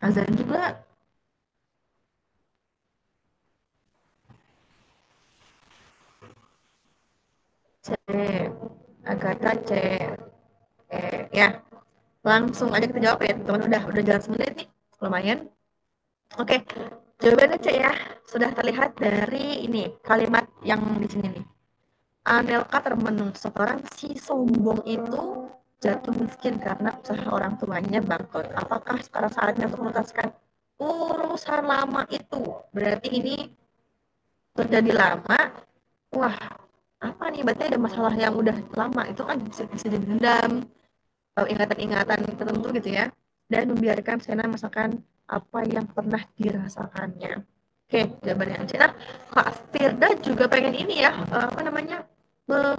S1: Azan juga. C. Agatha C. Ya, langsung aja kita jawab ya teman-teman. Udah jalan semenit nih. Lumayan. Oke, jawabannya C ya. Sudah terlihat dari ini kalimat yang di sini nih. Anelka termenung seorang si sombong itu jatuh miskin karena usaha orang tuanya bangkrut. Apakah sekarang saatnya untuk menuntaskan urusan lama itu? Berarti ini terjadi lama. Wah, apa nih? Berarti ada masalah yang udah lama. Itu kan bisa dendam, ingatan-ingatan tertentu gitu ya. dan membiarkan Sena merasakan apa yang pernah dirasakannya. Oke, jawabannya C. Nah, Kak Firda juga pengen ini ya, apa namanya,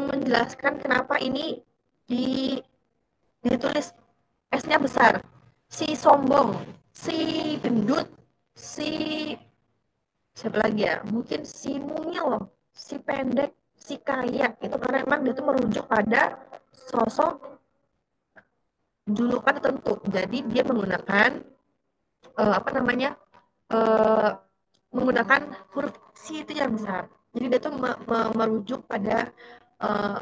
S1: menjelaskan kenapa ini di, ditulis S-nya besar. Si sombong, si gendut, si siapa lagi ya? Mungkin si mungil, si pendek, si kaya. Itu karena emang dia tuh merujuk pada sosok julukan tertentu. Jadi dia menggunakan apa namanya? eh, menggunakan huruf si itu yang besar. Jadi dia tuh merujuk pada eh,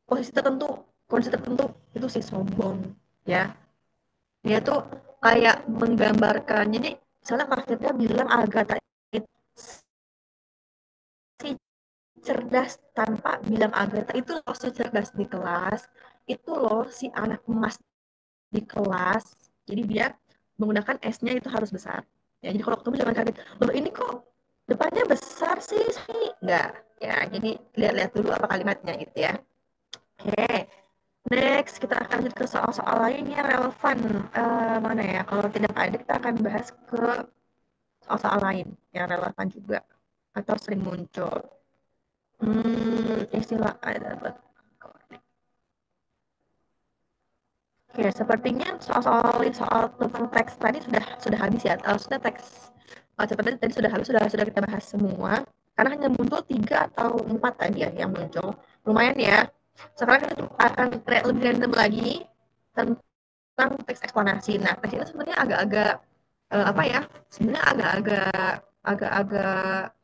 S1: posisi tertentu, kondisi tertentu itu si sombong, ya. Dia tuh kayak menggambarkan. Jadi misalnya Kak Firda bilang Agatha itu si cerdas tanpa bilang Agatha itu loh si cerdas di kelas, itu loh si anak emas di kelas. Jadi dia menggunakan S-nya itu harus besar. Ya, jadi kalau ketemu jangan kaget. Loh ini kok depannya besar sih? Enggak. Ya, jadi lihat-lihat dulu apa kalimatnya gitu ya. Oke. Next, kita akan lanjut ke soal-soal lain yang relevan. Mana ya? Kalau tidak ada, kita akan bahas ke soal-soal lain yang relevan juga atau sering muncul. Istilah ada. Oke, sepertinya soal tentang teks tadi sudah habis ya. Sudah teks catatan tadi sudah habis, sudah kita bahas semua. Karena hanya muncul 3 atau 4 tadi ya yang muncul. Lumayan ya. Sekarang kita akan lebih random lagi tentang teks eksplanasi. Nah, teks itu sebenarnya agak-agak apa ya? Sebenarnya agak-agak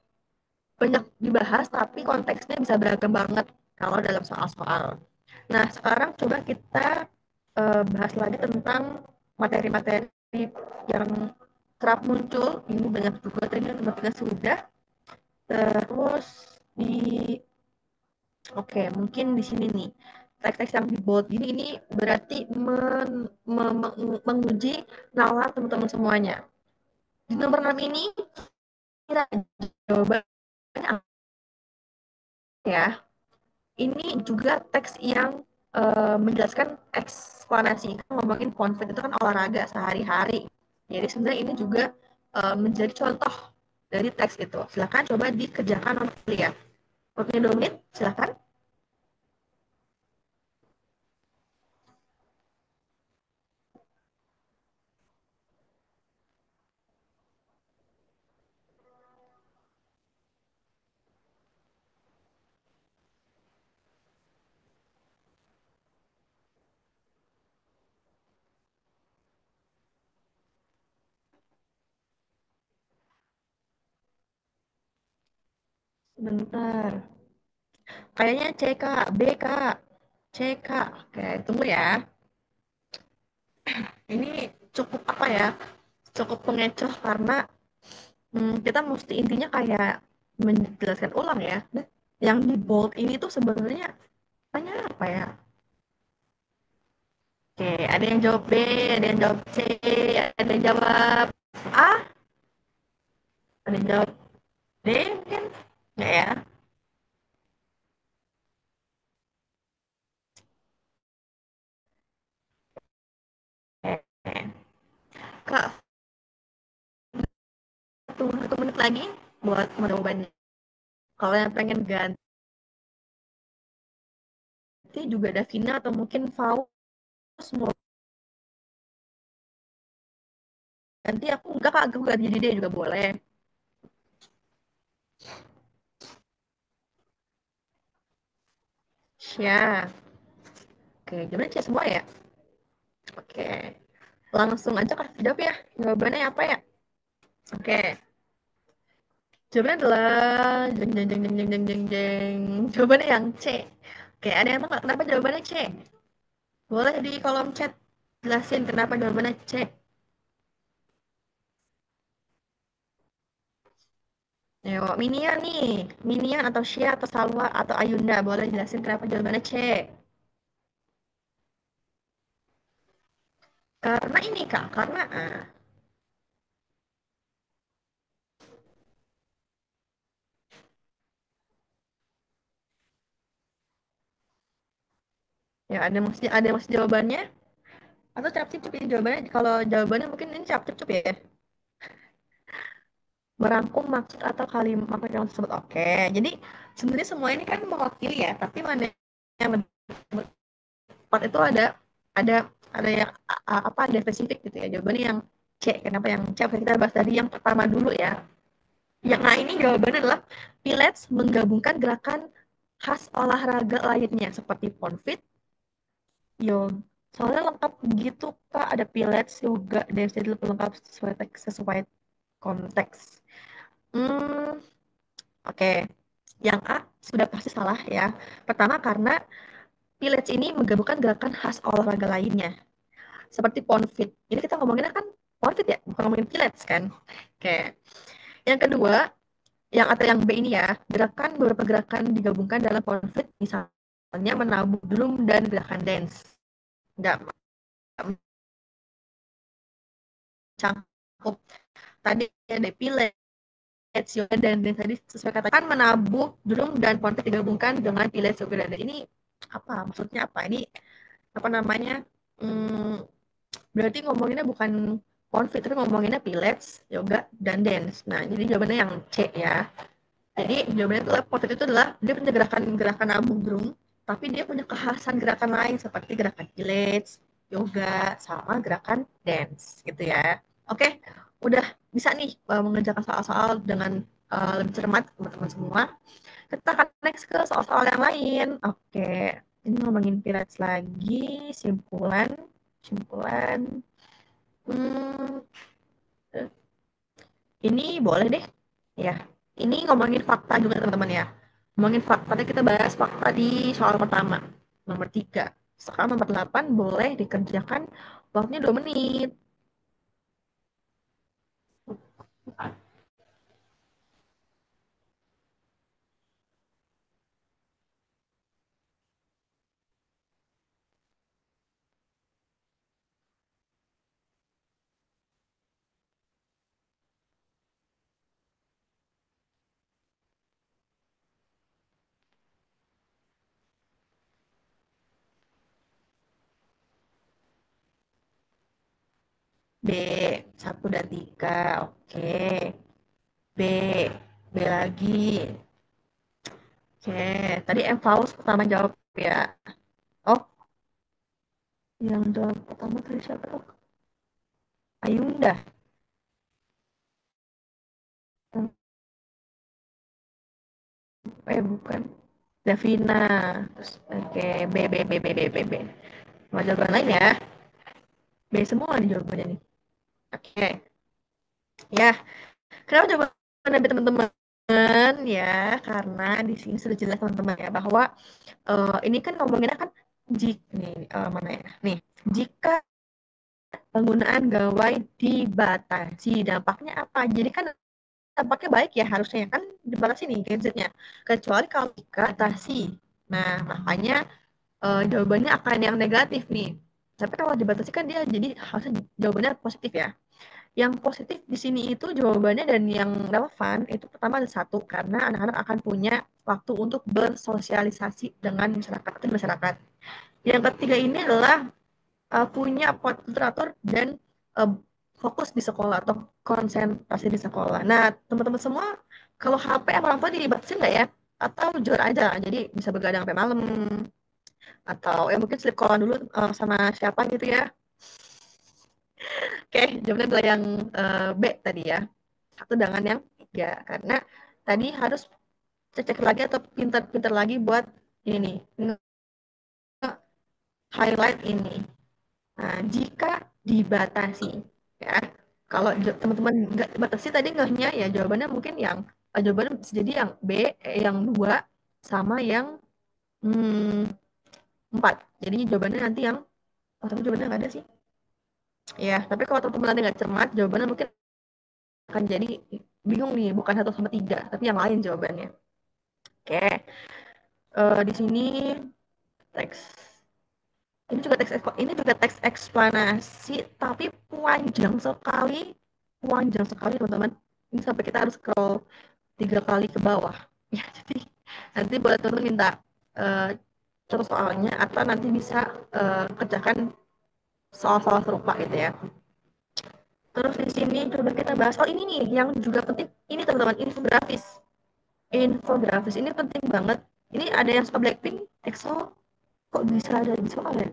S1: banyak dibahas, tapi konteksnya bisa beragam banget kalau dalam soal-soal. Nah, sekarang coba kita bahas lagi tentang materi-materi yang kerap muncul. Ini banyak juga tadi teman-teman sudah. Terus di oke, mungkin di sini nih teks-teks yang di bold. Jadi ini berarti menguji nalar teman-teman semuanya. Di nomor 6 ini kita jawabannya ya. Ini juga teks yang menjelaskan eksplanasi. Kita ngomongin konflik itu kan olahraga sehari-hari. Jadi sebenarnya ini juga menjadi contoh dari teks itu. Silakan coba dikerjakan nanti ya. Waktunya 2 menit, silakan. Sebentar. Kayaknya C, Kak. B, Kak. C, Kak. Oke, tunggu ya. Ini cukup apa ya? Cukup pengecoh karena kita mesti intinya kayak menjelaskan ulang ya. Nah, yang di bold ini tuh sebenarnya tanya apa ya? Oke, ada yang jawab B, ada yang jawab C, ada yang jawab A, ada yang jawab D mungkin? Nggak ya? Oke. Kak, tunggu 1 menit lagi buat jawabannya. Kalau yang pengen ganti juga ada Vina atau mungkin Faust mau ganti aku enggak kak, aku ganti jadi D juga boleh. Ya, oke, jawabannya C semua ya? Oke, langsung aja kak jawab ya. Jawabannya apa ya? Oke, jawabannya adalah jeng jeng jeng jeng jeng jeng jeng jeng. Jawabannya yang C. Oke, ada yang tahu nggak kenapa jawabannya C? Boleh di kolom chat jelasin kenapa jawabannya C. Ayo, Minian nih. Minian atau Shia atau Salwa atau Ayunda. Boleh jelasin kenapa jawabannya C. Karena ini Kak, karena ya ada maksudnya jawabannya. Atau capcip ini jawabannya, kalau jawabannya mungkin ini capcip ya. Merangkum maksud atau kalimat yang tersebut. Oke, jadi sebenarnya semua ini kan mewakili ya, tapi mana yang lebih tepat itu ada ada yang apa, ada spesifik gitu ya. Jawabannya yang C. Kenapa yang C? Kita bahas tadi yang pertama dulu ya. Yang nah ini jawabannya adalah Pilates menggabungkan gerakan khas olahraga lainnya seperti pound-fit, yoga. Soalnya lengkap gitu Kak, ada Pilates, yoga, dance, jadi lebih lengkap sesuai konteks. Hmm, oke. Yang A sudah pasti salah ya. Pertama karena Pilates ini menggabungkan gerakan khas olahraga lainnya seperti pound-fit. Ini kita ngomonginnya kan pound-fit ya, bukan ngomongin Pilates kan. Oke. Yang kedua, yang atau yang B ini ya, beberapa gerakan digabungkan dalam pound-fit, misalnya menabuh drum dan gerakan dance. Nggak cangkup. Tadi ada Pilates, yoga, dan dance. Tadi sesuai katakan menabuh drum dan pound-fit digabungkan dengan Pilates, yoga, dan dance. Ini apa? Maksudnya apa? Ini apa namanya? Hmm, berarti ngomonginnya bukan pound-fit, tapi ngomonginnya Pilates, yoga, dan dance. Nah, jadi jawabannya yang C ya. Jadi jawabannya adalah pound-fit itu adalah dia punya gerakan-gerakan nabung drum, tapi dia punya kekhasan gerakan lain seperti gerakan Pilates, yoga, sama gerakan dance gitu ya. Oke, udah bisa nih mengerjakan soal-soal dengan lebih cermat teman-teman semua. Kita akan next ke soal-soal yang lain. Oke, ini ngomongin Pilates lagi, simpulan, simpulan. Hmm, ini boleh deh. Ya, ini ngomongin fakta juga teman-teman ya. Ngomongin fakta, tadi kita bahas fakta di soal pertama. Nomor 3. Sekarang nomor 8 boleh dikerjakan waktunya 2 menit. B, 1 dan 3. Oke. B, B lagi. Oke, tadi M Faust pertama jawab ya. Oh, yang jawab pertama tadi siapa tuh? Ayunda. Bukan. Davina. Terus, oke, B, B, B, B, B, B, B. Mau jawaban lain ya? B semua nih jawabannya nih. Oke. Ya, kenapa coba dari teman-teman ya? Karena di sini sudah jelas teman-teman ya bahwa ini kan ngomonginnya kan jika nih mana ya? Nih, jika penggunaan gawai dibatasi, dampaknya apa? Jadi kan dampaknya baik ya harusnya kan dibatasi nih gadgetnya. Kecuali kalau dibatasi. Nah, makanya jawabannya akan yang negatif nih. Tapi kalau dibatasi kan dia jadi harusnya jawabannya positif ya. Yang positif di sini itu jawabannya dan yang relevan itu pertama ada satu karena anak-anak akan punya waktu untuk bersosialisasi dengan masyarakat atau masyarakat. Yang ketiga ini adalah punya literatur dan uh, fokus di sekolah atau konsentrasi di sekolah. Nah, teman-teman semua kalau HP sama orang tua dibatasin nggak ya? Atau jujur aja, jadi bisa begadang sampai malam atau ya mungkin sleep call dulu sama siapa gitu ya. Oke, jawabannya adalah yang B tadi ya. Satu dengan yang tiga. Karena tadi harus cek lagi atau pintar-pintar lagi buat ini nih, highlight ini. Nah, jika dibatasi, ya. Kalau teman-teman nggak dibatasi tadi ngehnya ya jawabannya mungkin yang jawabannya bisa jadi yang B, yang dua, sama yang hmm, 4. Jadi jawabannya nanti yang, oh tapi jawabannya nggak ada sih. Ya, tapi kalau teman-teman nanti nggak cermat, jawabannya mungkin akan jadi bingung nih, bukan satu sama tiga, tapi yang lain jawabannya. Oke, di sini teks ini juga teks eksplanasi, tapi panjang sekali teman-teman. Ini sampai kita harus scroll 3 kali ke bawah. Ya, jadi nanti boleh teman-teman minta contoh soalnya atau nanti bisa kerjakan soal-soal serupa gitu ya. Terus di sini coba kita bahas, oh ini nih yang juga penting, ini teman-teman, infografis. Infografis ini penting banget. Ini ada yang suka Blackpink, EXO, kok bisa ada di soal ya?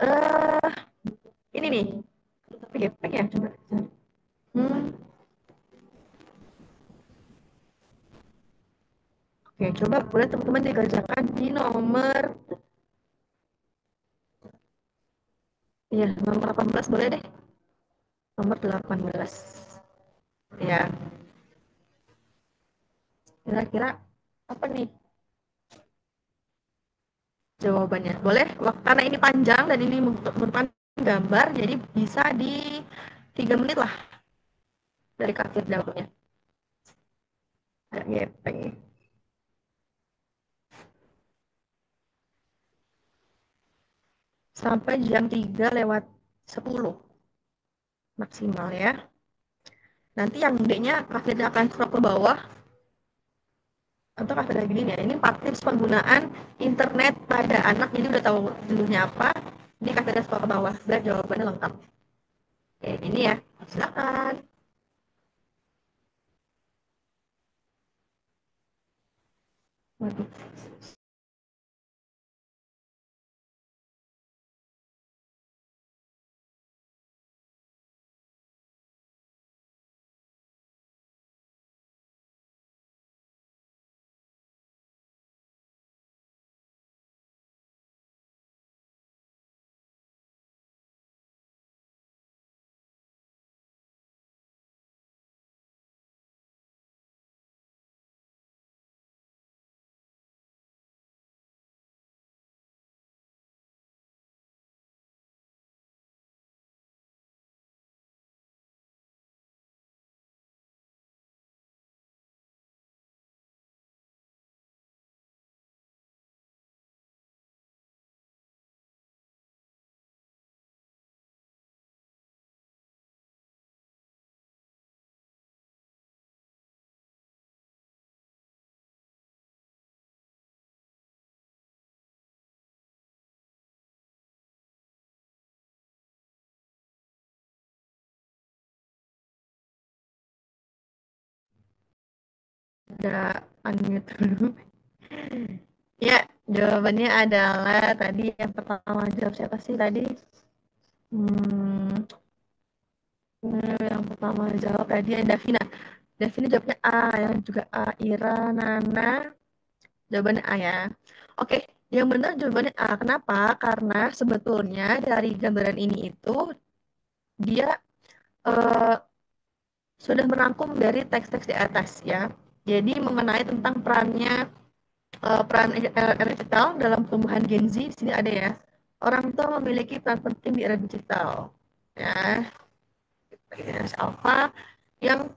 S1: Eh, ini nih, tapi gepeng ya coba. Hmm, oke, coba boleh teman-teman dikerjakan di nomor, ya nomor 18 boleh deh, nomor 18. Ya, kira-kira apa nih jawabannya? Boleh, karena ini panjang dan ini merupakan gambar, jadi bisa di 3 menit lah dari kafir jawabnya. Agak gepeng. Sampai jam 3 lewat 10 maksimal ya. Nanti yang D-nya kafirnya akan scroll ke bawah, atau kafir lagi gini ya. Ini 4 tips penggunaan internet pada anak. Jadi udah tahu dulunya apa. Ini kafirnya scroll ke bawah biar jawabannya lengkap. Oke, ini ya. Silakan. Waduh. Ada unmute dulu. Ya, jawabannya adalah tadi yang pertama jawab siapa sih tadi? Hmm, yang pertama jawab tadi ada Davina. Davina jawabnya A, yang juga A. Ira, Nana, jawabannya A ya. Oke, yang benar jawabannya A. Kenapa? Karena sebetulnya dari gambaran ini itu dia eh, sudah merangkum dari teks-teks di atas ya. Jadi mengenai tentang peran digital dalam pertumbuhan Gen Z di sini ada ya. Orang tua memiliki peran penting di era digital. Ya, generasi alpha yang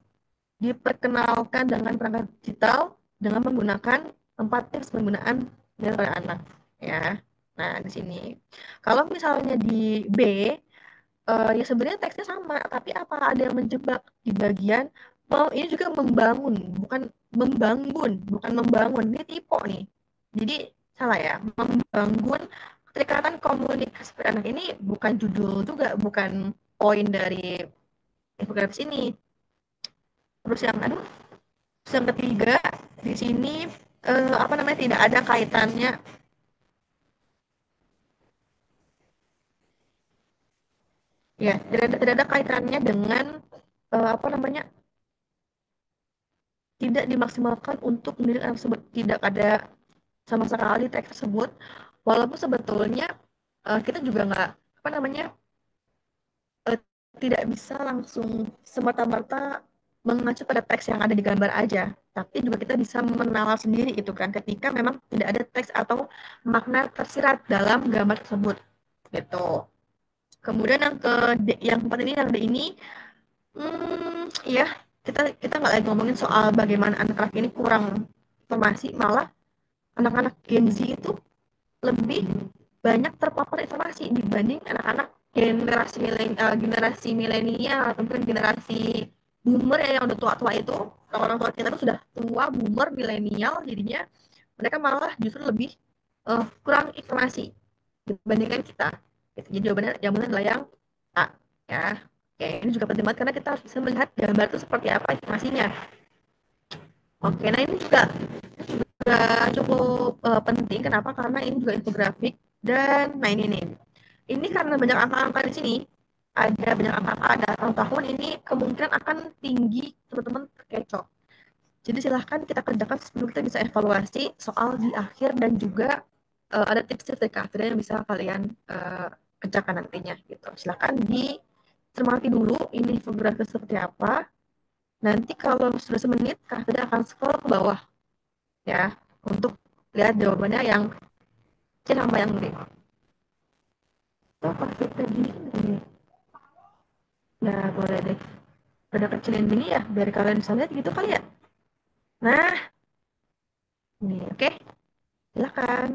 S1: diperkenalkan dengan perangkat digital dengan menggunakan 4 tips penggunaan oleh anak ya. Nah, di sini. Kalau misalnya di B, ya sebenarnya teksnya sama, tapi apa ada yang menjebak di bagian mau ini juga membangun, bukan membangun, bukan membangun. Ini tipe nih. Jadi salah ya, membangun keterikatan komunikasi anak ini bukan judul juga, bukan poin dari infografis ini. Terus yang aduh, terus yang ketiga di sini apa namanya tidak ada kaitannya, ya tidak ada kaitannya dengan apa namanya tidak dimaksimalkan untuk mendidik anak tersebut, tidak ada sama sekali teks tersebut, walaupun sebetulnya kita juga nggak apa namanya eh, tidak bisa langsung semata-mata mengacu pada teks yang ada di gambar aja, tapi juga kita bisa menalar sendiri itu kan ketika memang tidak ada teks atau makna tersirat dalam gambar tersebut gitu. Kemudian yang keempat ini, yang D ini, ya kita kita nggak lagi ngomongin soal bagaimana anak-anak ini kurang informasi, malah anak-anak Gen Z itu lebih banyak terpapar informasi dibanding anak-anak generasi milenial atau mungkin generasi boomer ya, yang udah tua-tua itu. Orang tua kita tuh sudah tua, boomer, milenial, jadinya mereka malah justru lebih kurang informasi dibandingkan kita. Gitu. Jadi jawabannya adalah yang A ya. Oke, ini juga penting banget karena kita harus bisa melihat gambar itu seperti apa informasinya. Oke, nah ini juga cukup penting. Kenapa? Karena ini juga infografik dan nah ini nih. Ini karena banyak angka-angka di sini, ada banyak angka-angka, ada tahun-tahun ini kemungkinan akan tinggi teman-teman terkecoh. Jadi silahkan kita kerjakan sebelum kita bisa evaluasi soal di akhir dan juga ada tips-tips dari Kak yang bisa kalian kerjakan nantinya gitu. Silahkan dicermati dulu ini infografis seperti apa. Nanti kalau sudah semenit, Kak akan scroll ke bawah ya untuk lihat jawabannya yang kecil sama yang gede. Oh, pas kayak gini nih. Ya, boleh deh. Pada kecilin gini ya, biar kalian bisa lihat gitu kali ya. Nah, nih, oke. Silakan.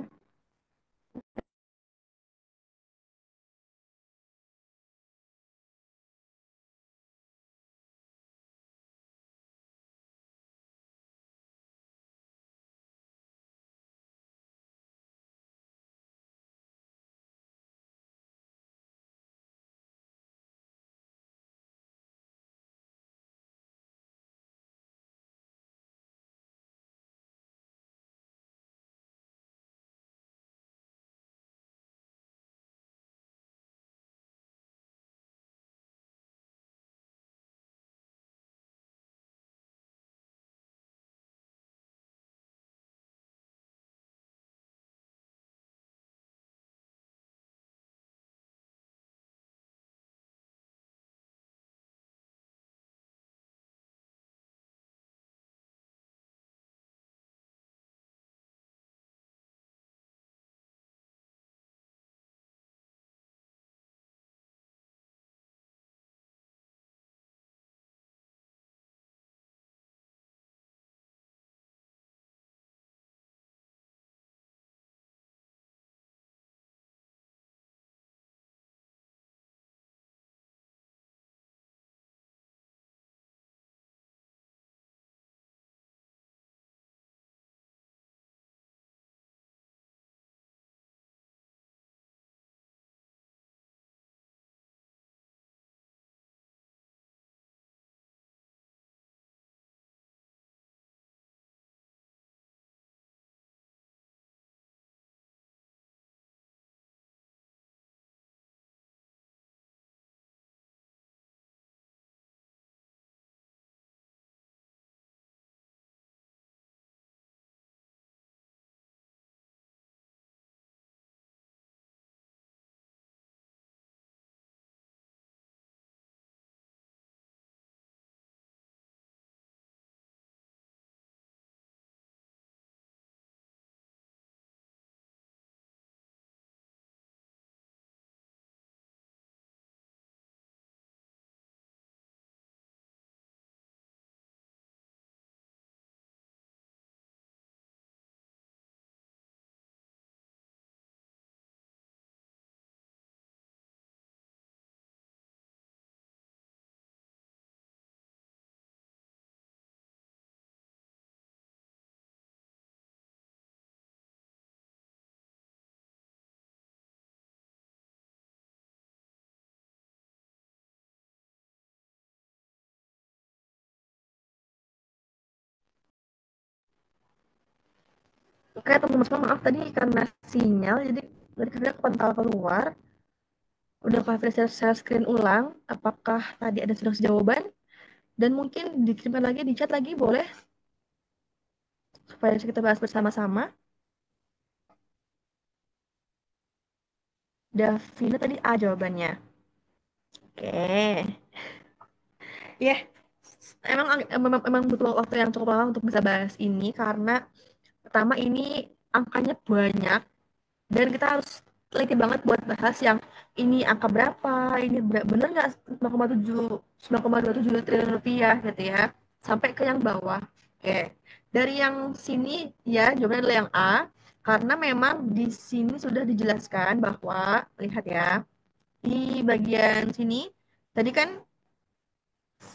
S1: Oke, teman-teman, maaf tadi karena sinyal, jadi dari kakak kepantau keluar. Udah Kak Fitri share screen ulang, apakah tadi ada sudah jawaban? Dan mungkin dikirimkan lagi di chat lagi, boleh? Supaya kita bahas bersama-sama. Davina tadi A jawabannya. Oke. Ya, emang butuh waktu yang cukup lama untuk bisa bahas ini karena pertama ini angkanya banyak dan kita harus teliti banget buat bahas yang ini angka berapa, ini bener nggak 9,27 triliun rupiah gitu ya, sampai ke yang bawah. Oke, dari yang sini ya jawabannya adalah yang A karena memang di sini sudah dijelaskan bahwa lihat ya di bagian sini tadi kan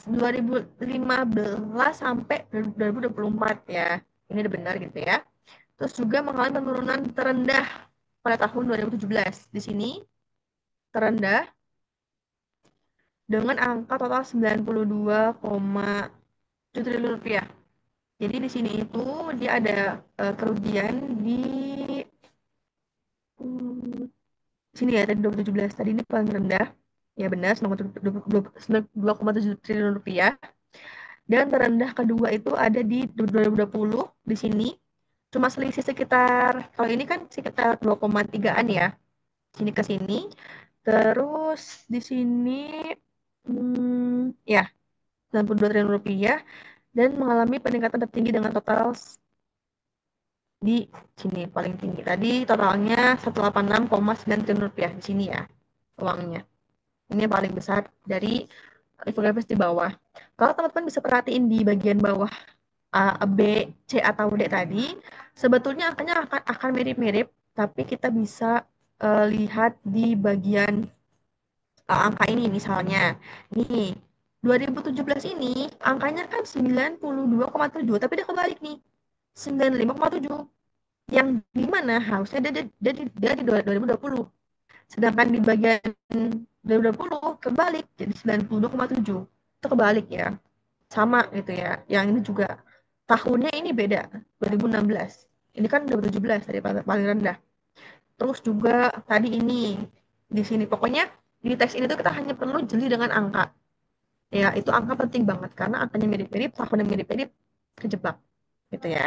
S1: 2015 sampai 2024 ya. Ini udah benar gitu ya. Terus juga mengalami penurunan terendah pada tahun 2017. Di sini terendah dengan angka total 92,7 triliun rupiah. Jadi di sini itu dia ada kerugian di hmm, sini ya tadi 2017 tadi ini paling rendah. Ya benar 92,7 triliun rupiah. Dan terendah kedua itu ada di 2020 di sini. Cuma selisih sekitar kalau ini kan sekitar 2,3-an ya. Sini ke sini. Terus di sini ya 92 triliun rupiah dan mengalami peningkatan tertinggi dengan total di sini paling tinggi. Tadi totalnya 186,9 triliun rupiah di sini ya uangnya. Ini yang paling besar dari infografis di bawah. Kalau teman-teman bisa perhatiin di bagian bawah A, B, C atau D tadi, sebetulnya angkanya akan mirip-mirip, tapi kita bisa lihat di bagian angka ini misalnya. Nih, 2017 ini angkanya kan 92,7, tapi dia kebalik nih. 95,7 yang dimana harusnya dari 2020. Sedangkan di bagian 2020 kebalik jadi 92,7. Itu kebalik ya. Sama gitu ya. Yang ini juga tahunnya ini beda 2016. Ini kan 2017 dari paling rendah. Terus juga tadi ini di sini pokoknya di teks ini tuh kita hanya perlu jeli dengan angka. Ya, itu angka penting banget karena angkanya mirip-mirip, tahunnya mirip-mirip, kejebak gitu ya.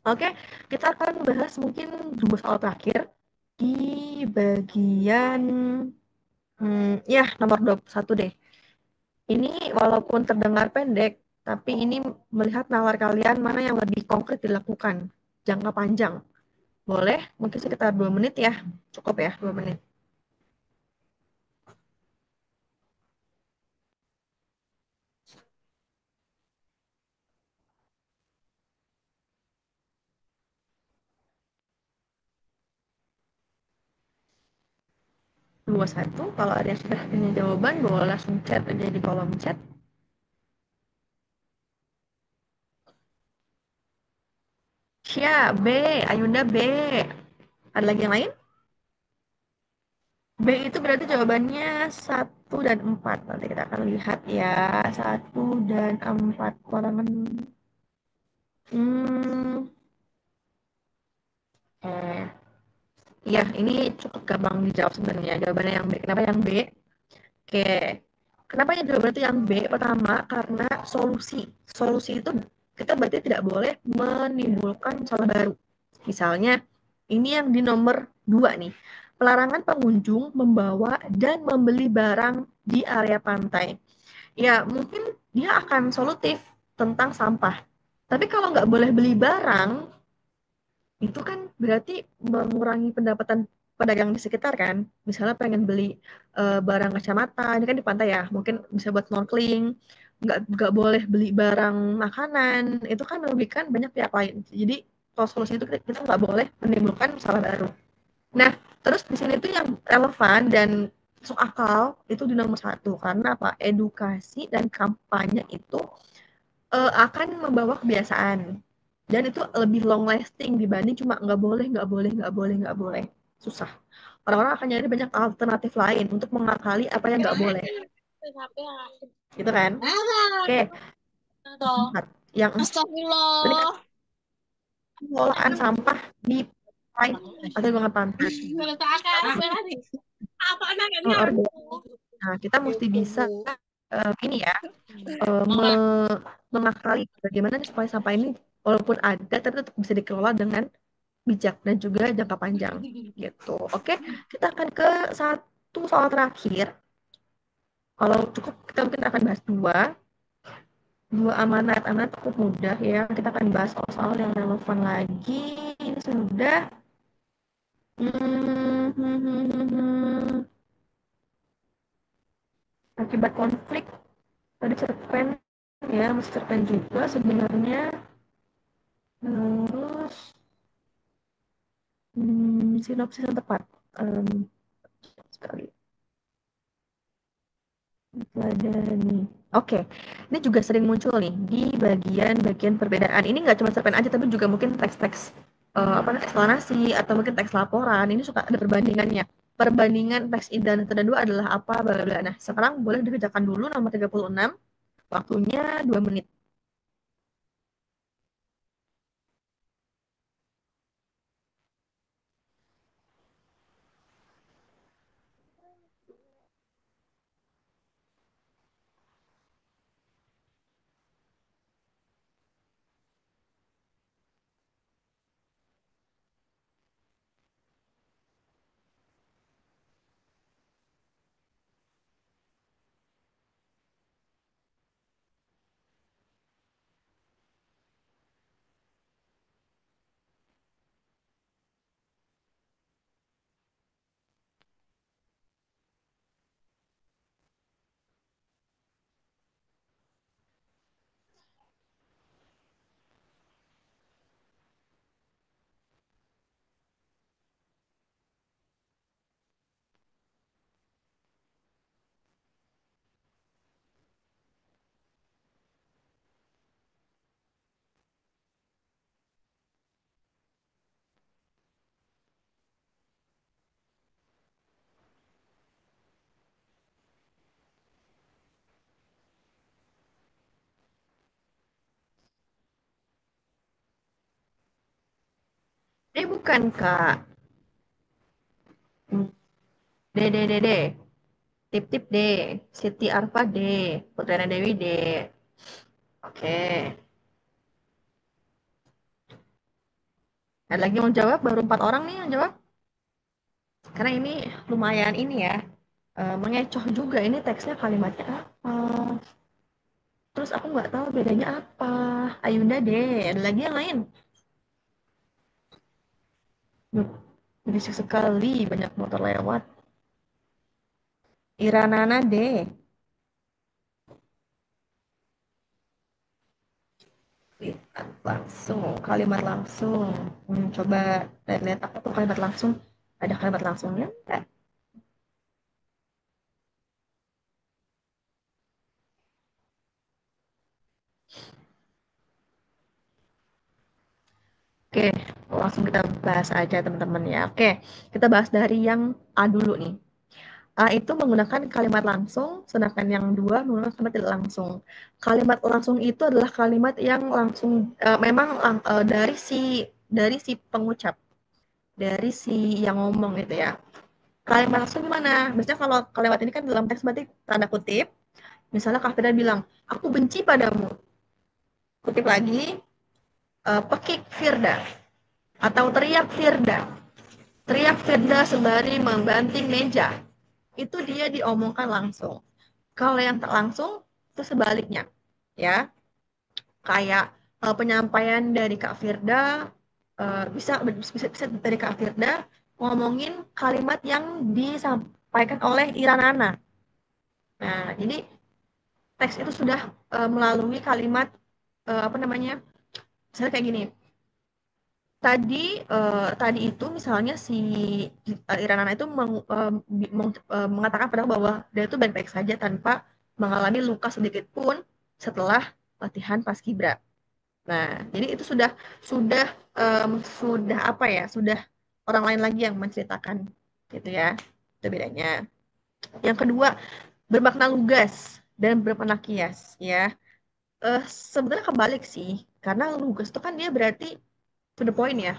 S1: Oke, kita akan bahas mungkin dua soal terakhir di bagian ya nomor 21 deh. Ini walaupun terdengar pendek, tapi ini melihat nalar kalian mana yang lebih konkret dilakukan jangka panjang. Boleh? Mungkin sekitar 2 menit ya. Cukup ya, 2 menit. Dua satu. Kalau ada yang sudah punya jawaban, boleh langsung chat aja di kolom chat. Siap, B. Ayunda B. Ada lagi yang lain? B itu berarti jawabannya satu dan 4. Nanti kita akan lihat ya. Satu dan 4. Korangan. Hmm, eh, ya ini cukup gampang dijawab sebenarnya. Jawabannya yang B. Kenapa yang B? Oke. Kenapa yang jawaban itu yang B? Pertama, karena solusi. Solusi itu kita berarti tidak boleh menimbulkan masalah baru. Misalnya, ini yang di nomor 2 nih. Pelarangan pengunjung membawa dan membeli barang di area pantai. Ya, mungkin dia akan solutif tentang sampah. Tapi kalau nggak boleh beli barang, itu kan berarti mengurangi pendapatan pedagang di sekitar kan. Misalnya pengen beli barang kacamata, ini kan di pantai ya, mungkin bisa buat snorkeling. Nggak boleh beli barang makanan, itu kan merugikan banyak pihak lain. Jadi kalau solusi itu kita nggak boleh menimbulkan masalah baru. Nah, terus di sini tuh yang relevan dan masuk akal itu di nomor satu karena apa? Edukasi dan kampanye itu akan membawa kebiasaan dan itu lebih long lasting dibanding cuma nggak boleh nggak boleh nggak boleh nggak boleh susah orang-orang akan nyari banyak alternatif lain untuk mengakali apa yang nggak boleh gitu kan oke empat yang ini kan
S2: Astagfirullah.
S1: pengelolaan sampah di pantai atau lingkungan pantai
S2: Apa
S1: organ nah kita mesti bisa ini ya eh, me- mengakali bagaimana supaya sampah ini walaupun ada tapi tetap bisa dikelola dengan bijak dan juga jangka panjang gitu. Oke, kita akan ke satu soal terakhir. Kalau cukup kita mungkin akan bahas dua amanat cukup mudah ya. Kita akan bahas soal-soal yang relevan lagi. Ini sudah hmm, hmm, hmm, hmm, hmm. Akibat konflik tadi cerpen ya masih cerpen juga sebenarnya. Terus sinopsis yang tepat sekali. Ladani. Oke, ini juga sering muncul nih di bagian-bagian perbedaan. Ini nggak cuma cerpen aja, tapi juga mungkin teks-teks apa eksplanasi atau mungkin teks laporan. Ini suka ada perbandingannya. perbandingan teks dan metode dua adalah apa, bla bla bla. Nah, sekarang boleh dikerjakan dulu nomor 36, waktunya 2 menit. Bukan, Kak. D, D, D, D. Tip, tip, D. Siti Arfa, D. Putrana Dewi, D. Oke. Ada lagi yang mau jawab? Baru 4 orang nih yang jawab. Karena ini lumayan ini ya. Mengecoh juga. Ini teksnya kalimatnya apa. Terus aku nggak tahu bedanya apa. Ayunda deh. Ada lagi yang lain? Duh, berisik sekali. Banyak motor lewat. Iranana deh. Lihat langsung. Kalimat langsung. Coba lihat apa tuh kalimat langsung. Ada kalimat langsungnya nggak? Oke, langsung kita bahas aja teman-teman ya. Oke, kita bahas dari yang A dulu nih. A itu menggunakan kalimat langsung, sedangkan yang dua menggunakan kalimat tidak langsung. Kalimat langsung itu adalah kalimat yang langsung memang dari si pengucap, dari si yang ngomong gitu ya. Kalimat langsung gimana? Biasanya kalau kalimat ini kan dalam teks berarti tanda kutip. Misalnya Kak Firda bilang, aku benci padamu. Kutip lagi, pekik Firda. Atau teriak Firda. Teriak Firda sembari membanting meja. Itu dia diomongkan langsung. Kalau yang tak langsung itu sebaliknya, ya. Kayak penyampaian dari Kak Firda bisa dari Kak Firda ngomongin kalimat yang disampaikan oleh Iranana. Nah, jadi teks itu sudah melalui kalimat apa namanya? Misalnya kayak gini. Tadi itu misalnya si Iranana itu mengatakan padahal bahwa dia itu baik-baik saja tanpa mengalami luka sedikit pun setelah latihan paskibra. Nah, jadi itu sudah sudah apa ya? Sudah orang lain lagi yang menceritakan gitu ya. Itu bedanya. Yang kedua, bermakna lugas dan bermakna kias ya. Sebenarnya kebalik sih, karena lugas itu kan dia berarti to the point ya,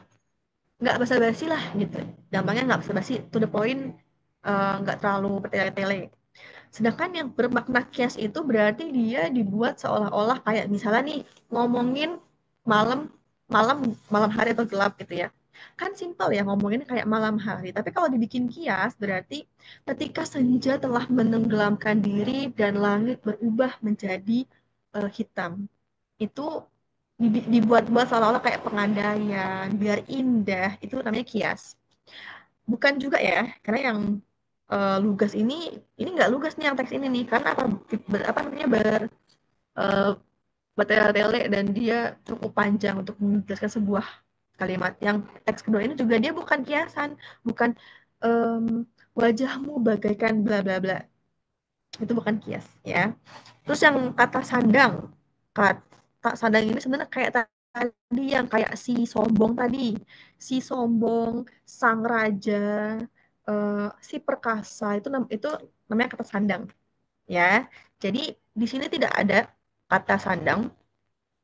S1: nggak basa-basi lah gitu. Gampangnya nggak basa-basi, to the point, nggak terlalu bertele-tele. Sedangkan yang bermakna kias itu berarti dia dibuat seolah-olah kayak misalnya nih ngomongin malam malam malam hari atau gelap gitu ya. Kan simpel ya ngomongin kayak malam hari. Tapi kalau dibikin kias berarti ketika senja telah menenggelamkan diri dan langit berubah menjadi hitam. Itu dibuat-buat seolah-olah kayak pengandaian, biar indah. Itu namanya kias. Bukan juga ya, karena yang lugas ini nggak lugas nih yang teks ini nih, karena apa namanya eh, bertele-tele dan dia cukup panjang untuk menjelaskan sebuah kalimat. Yang teks kedua ini juga dia bukan kiasan, bukan em, wajahmu bagaikan bla bla bla. Itu bukan kias ya. Terus yang kata sandang ini sebenarnya kayak tadi yang kayak si sombong tadi, si sombong sang raja si perkasa itu namanya kata sandang ya. Jadi di sini tidak ada kata sandang,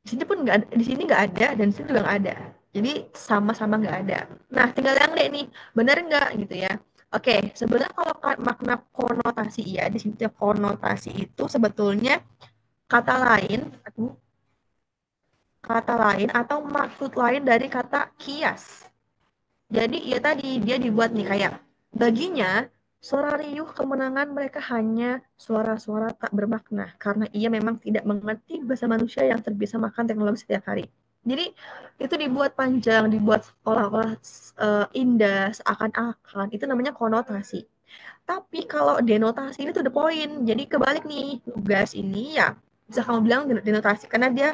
S1: di sini pun nggak ada, di sini nggak ada, dan di sini juga nggak ada. Jadi sama-sama nggak ada. Nah, tinggal yang deh nih, benar nggak gitu ya. Oke, sebenarnya kalau makna konotasi ya, di sini konotasi itu sebetulnya kata lain, kata lain atau maksud lain dari kata kias. Jadi ya tadi dia dibuat nih kayak baginya suara riuh kemenangan mereka hanya suara-suara tak bermakna karena ia memang tidak mengerti bahasa manusia yang terbiasa makan teknologi setiap hari. Jadi itu dibuat panjang, dibuat seolah-olah indah, seakan-akan itu namanya konotasi. Tapi kalau denotasi ini tuh the point. Jadi kebalik nih, tugas ini ya bisa kamu bilang denotasi karena dia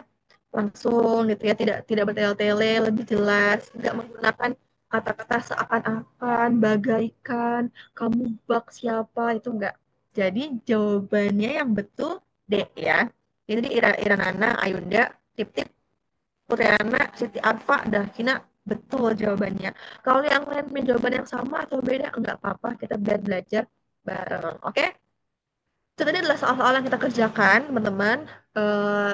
S1: langsung gitu ya, tidak tidak bertele-tele, lebih jelas, tidak menggunakan kata-kata seakan-akan, bagaikan, kamu bak siapa, itu enggak. Jadi jawabannya yang betul D ya. Jadi Ira Nana, Ayunda, Tip Tip, Puriana, Siti Arfa, Davina, betul jawabannya. Kalau yang lain punya jawaban yang sama atau beda, enggak apa-apa, kita biar belajar bareng. Oke? Itu tadi adalah soal-soal yang kita kerjakan, teman-teman. Eh,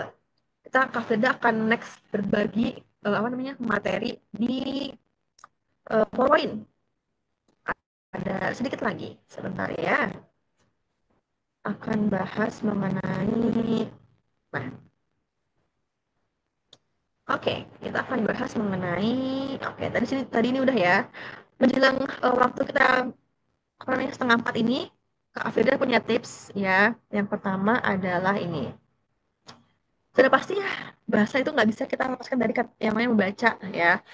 S1: kita Kak Firda akan next berbagi apa namanya materi di PowerPoint. Ada sedikit lagi, sebentar ya. Akan bahas mengenai, nah, oke, kita akan bahas mengenai, oke, tadi ini udah ya. Menjelang waktu kita kurang setengah 4 ini, Kak Firda punya tips ya. Yang pertama adalah ini. Sudah pasti ya, bahasa itu nggak bisa kita lepaskan dari yang namanya membaca ya.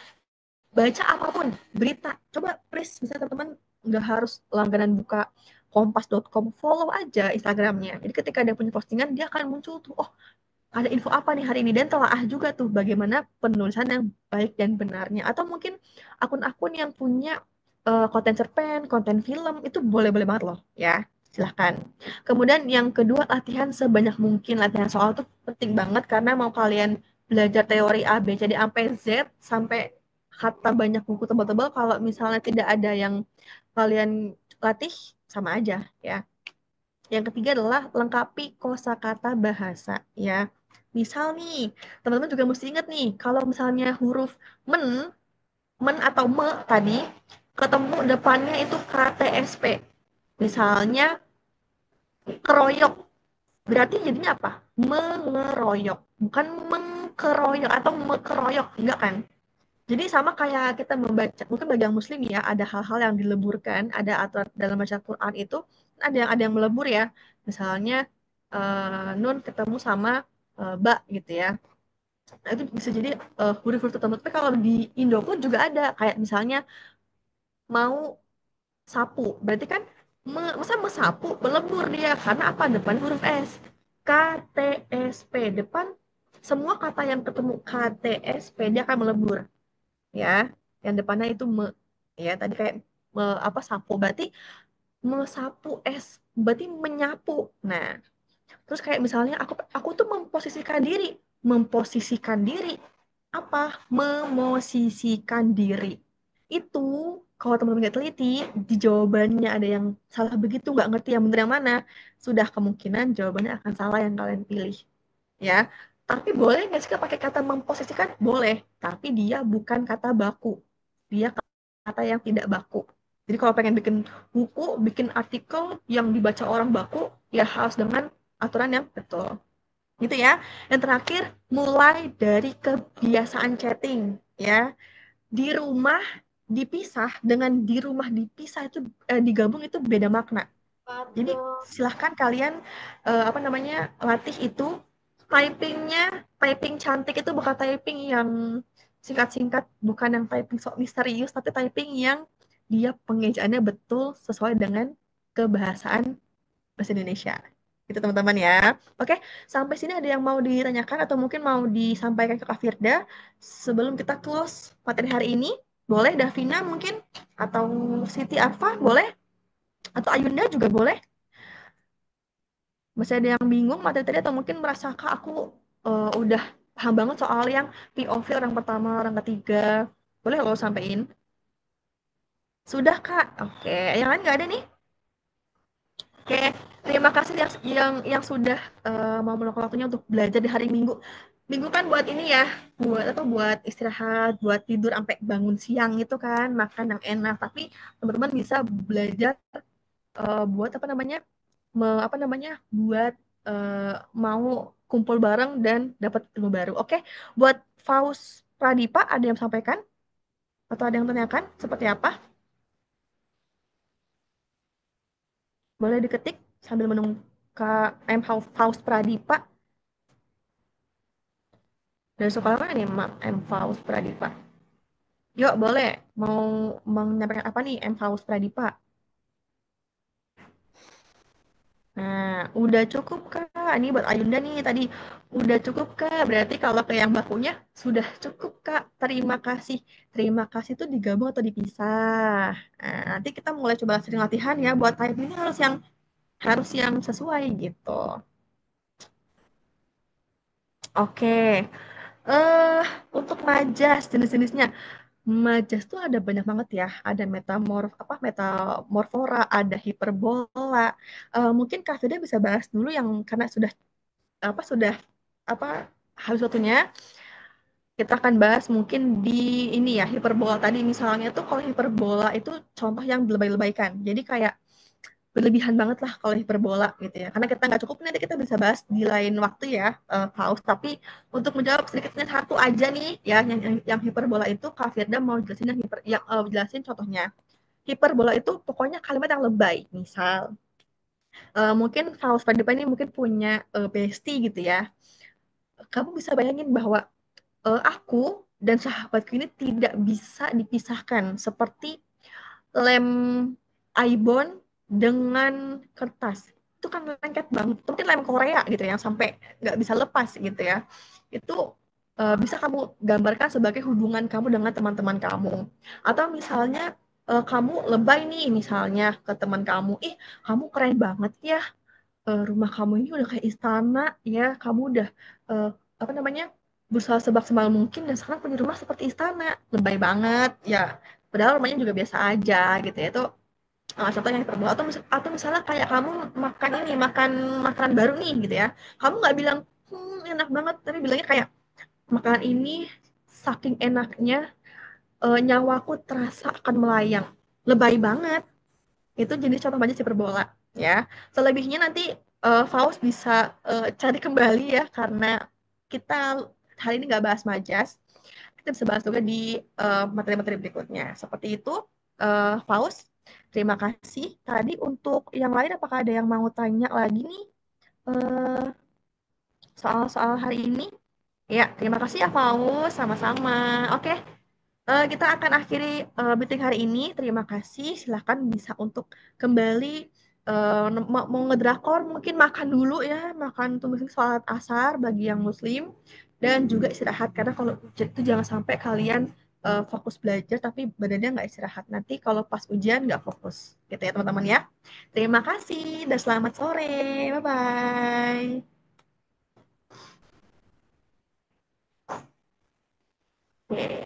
S1: Baca apapun berita, coba please, misalnya teman-teman nggak harus langganan buka kompas.com, follow aja Instagramnya. Jadi ketika dia punya postingan dia akan muncul tuh, oh ada info apa nih hari ini, dan telaah juga tuh bagaimana penulisan yang baik dan benarnya. Atau mungkin akun-akun yang punya konten cerpen, konten film, itu boleh-boleh banget loh ya, silahkan. Kemudian yang kedua, latihan sebanyak mungkin. Latihan soal tuh penting banget karena mau kalian belajar teori A, B, C, D, sampai Z, sampai kata banyak buku tebal-tebal, kalau misalnya tidak ada yang kalian latih, sama aja ya. Yang ketiga adalah lengkapi kosakata bahasa ya. Misal nih, teman-teman juga mesti ingat nih, kalau misalnya huruf men, men atau me tadi ketemu depannya itu KTSP. Misalnya keroyok, berarti jadinya apa? Mengeroyok, bukan mengkeroyok atau mekeroyok, enggak kan? Jadi sama kayak kita membaca, mungkin bagi yang muslim ya, ada hal-hal yang dileburkan, ada aturan dalam baca Quran itu, ada yang melebur ya. Misalnya nun ketemu sama ba gitu ya. Nah, itu bisa jadi huruf-huruf tertentu. Tapi kalau di Indo pun juga ada, kayak misalnya mau sapu. Berarti kan masa mesapu melebur dia karena apa? Depan huruf S. KTSP depan semua kata yang ketemu KTSP dia akan melebur ya. Yang depannya itu ya tadi kayak apa sapu, berarti mesapu es berarti menyapu. Nah, terus kayak misalnya aku tuh memposisikan diri apa? Memosisikan diri. Itu kalau teman-teman nggak teliti, di jawabannya ada yang salah begitu, nggak ngerti yang benar yang mana, sudah kemungkinan jawabannya akan salah yang kalian pilih. Ya, tapi boleh nggak sih pakai kata memposisikan? Boleh, tapi dia bukan kata baku. Dia kata yang tidak baku. Jadi kalau pengen bikin buku, bikin artikel yang dibaca orang baku, ya harus dengan aturan yang betul. Gitu ya. Yang terakhir, mulai dari kebiasaan chatting. Ya, di rumah dipisah dengan di rumah dipisah itu digabung itu beda makna. Jadi silahkan kalian apa namanya latih itu typingnya, typing cantik itu bukan typing yang singkat-singkat, bukan yang typing sok misterius, tapi typing yang dia pengejaannya betul sesuai dengan kebahasaan bahasa Indonesia. Itu teman-teman ya. Oke, sampai sini ada yang mau ditanyakan atau mungkin mau disampaikan ke Kak Firda sebelum kita close materi hari ini? Boleh, Davina mungkin, atau Siti Arfa boleh, atau Ayunda juga boleh. Masih ada yang bingung materi tadi atau mungkin merasa Kak aku udah paham banget soal yang POV orang pertama, orang ketiga. Boleh lo sampein? Sudah, Kak. Oke, yang lain nggak ada nih? Oke, terima kasih yang sudah mau meluangkan waktunya untuk belajar di hari Minggu. Minggu kan buat ini ya, buat apa? Buat istirahat, buat tidur sampai bangun siang itu kan, makan yang enak. Tapi teman-teman bisa belajar buat apa namanya? Apa namanya? Buat mau kumpul bareng dan dapat ilmu baru. Oke, buat Faus Pradipa ada yang sampaikan atau ada yang tanyakan seperti apa? Boleh diketik sambil menunggu Kak Faus Pradipa. Dari sekolah mana nih, Mak? M. Faus Pradipa. Yuk, boleh. Mau menyampaikan apa nih, M. Faus Pradipa? Nah, udah cukup, Kak. Ini buat Ayunda nih tadi. Udah cukup, Kak. Berarti kalau ke yang bakunya, sudah cukup, Kak. Terima kasih. Terima kasih itu digabung atau dipisah. Nah, nanti kita mulai coba sering latihan ya. Buat type ini harus yang sesuai gitu. Oke. Eh, untuk majas jenis-jenisnya. Majas tuh ada banyak banget ya. Ada metamorfora, ada hiperbola. Mungkin Kak Fida bisa bahas dulu yang karena sudah habis waktunya. Kita akan bahas mungkin di ini ya hiperbola tadi misalnya tuh kalau hiperbola itu contoh yang dilebay-lebaykan. Jadi kayak berlebihan banget lah kalau hiperbola gitu ya. Karena kita nggak cukup nanti kita bisa bahas di lain waktu ya, Faust. Tapi untuk menjawab sedikitnya satu aja nih ya, yang hiperbola itu Kak Firda mau jelasin jelasin contohnya. Hiperbola itu pokoknya kalimat yang lebay. Misal, mungkin Faust pada depan ini mungkin punya bestie gitu ya. Kamu bisa bayangin bahwa aku dan sahabatku ini tidak bisa dipisahkan seperti lem Aibon dengan kertas itu kan lengket banget. Mungkin lem Korea gitu yang sampai nggak bisa lepas gitu ya. Itu bisa kamu gambarkan sebagai hubungan kamu dengan teman-teman kamu. Atau misalnya kamu lebay nih misalnya ke teman kamu, ih kamu keren banget ya, rumah kamu ini udah kayak istana ya, kamu udah uh, apa namanya berusaha sebab mungkin dan sekarang punya rumah seperti istana, lebay banget ya. Padahal rumahnya juga biasa aja gitu ya. Itu contohnya hiperbola atau misalnya kayak kamu makan makanan baru nih gitu ya. Kamu nggak bilang enak banget, tapi bilangnya kayak makanan ini saking enaknya nyawaku terasa akan melayang. Lebay banget. Itu jenis contoh majas hiperbola ya. Selebihnya nanti Faust bisa cari kembali ya karena kita hari ini nggak bahas majas. Kita bisa bahas juga di materi-materi berikutnya. Seperti itu, Faust. Terima kasih. Tadi untuk yang lain apakah ada yang mau tanya lagi nih eh, soal-soal hari ini? Ya, terima kasih ya Faust. Sama-sama. Oke, kita akan akhiri meeting hari ini. Terima kasih. Silahkan bisa untuk kembali mau ngedrakor, mungkin makan dulu ya, makan tunggu sholat asar bagi yang muslim dan juga istirahat karena kalau ujian itu jangan sampai kalian fokus belajar tapi badannya nggak istirahat. Nanti kalau pas ujian nggak fokus, gitu ya teman-teman ya. Terima kasih dan selamat sore. Bye bye. Oke.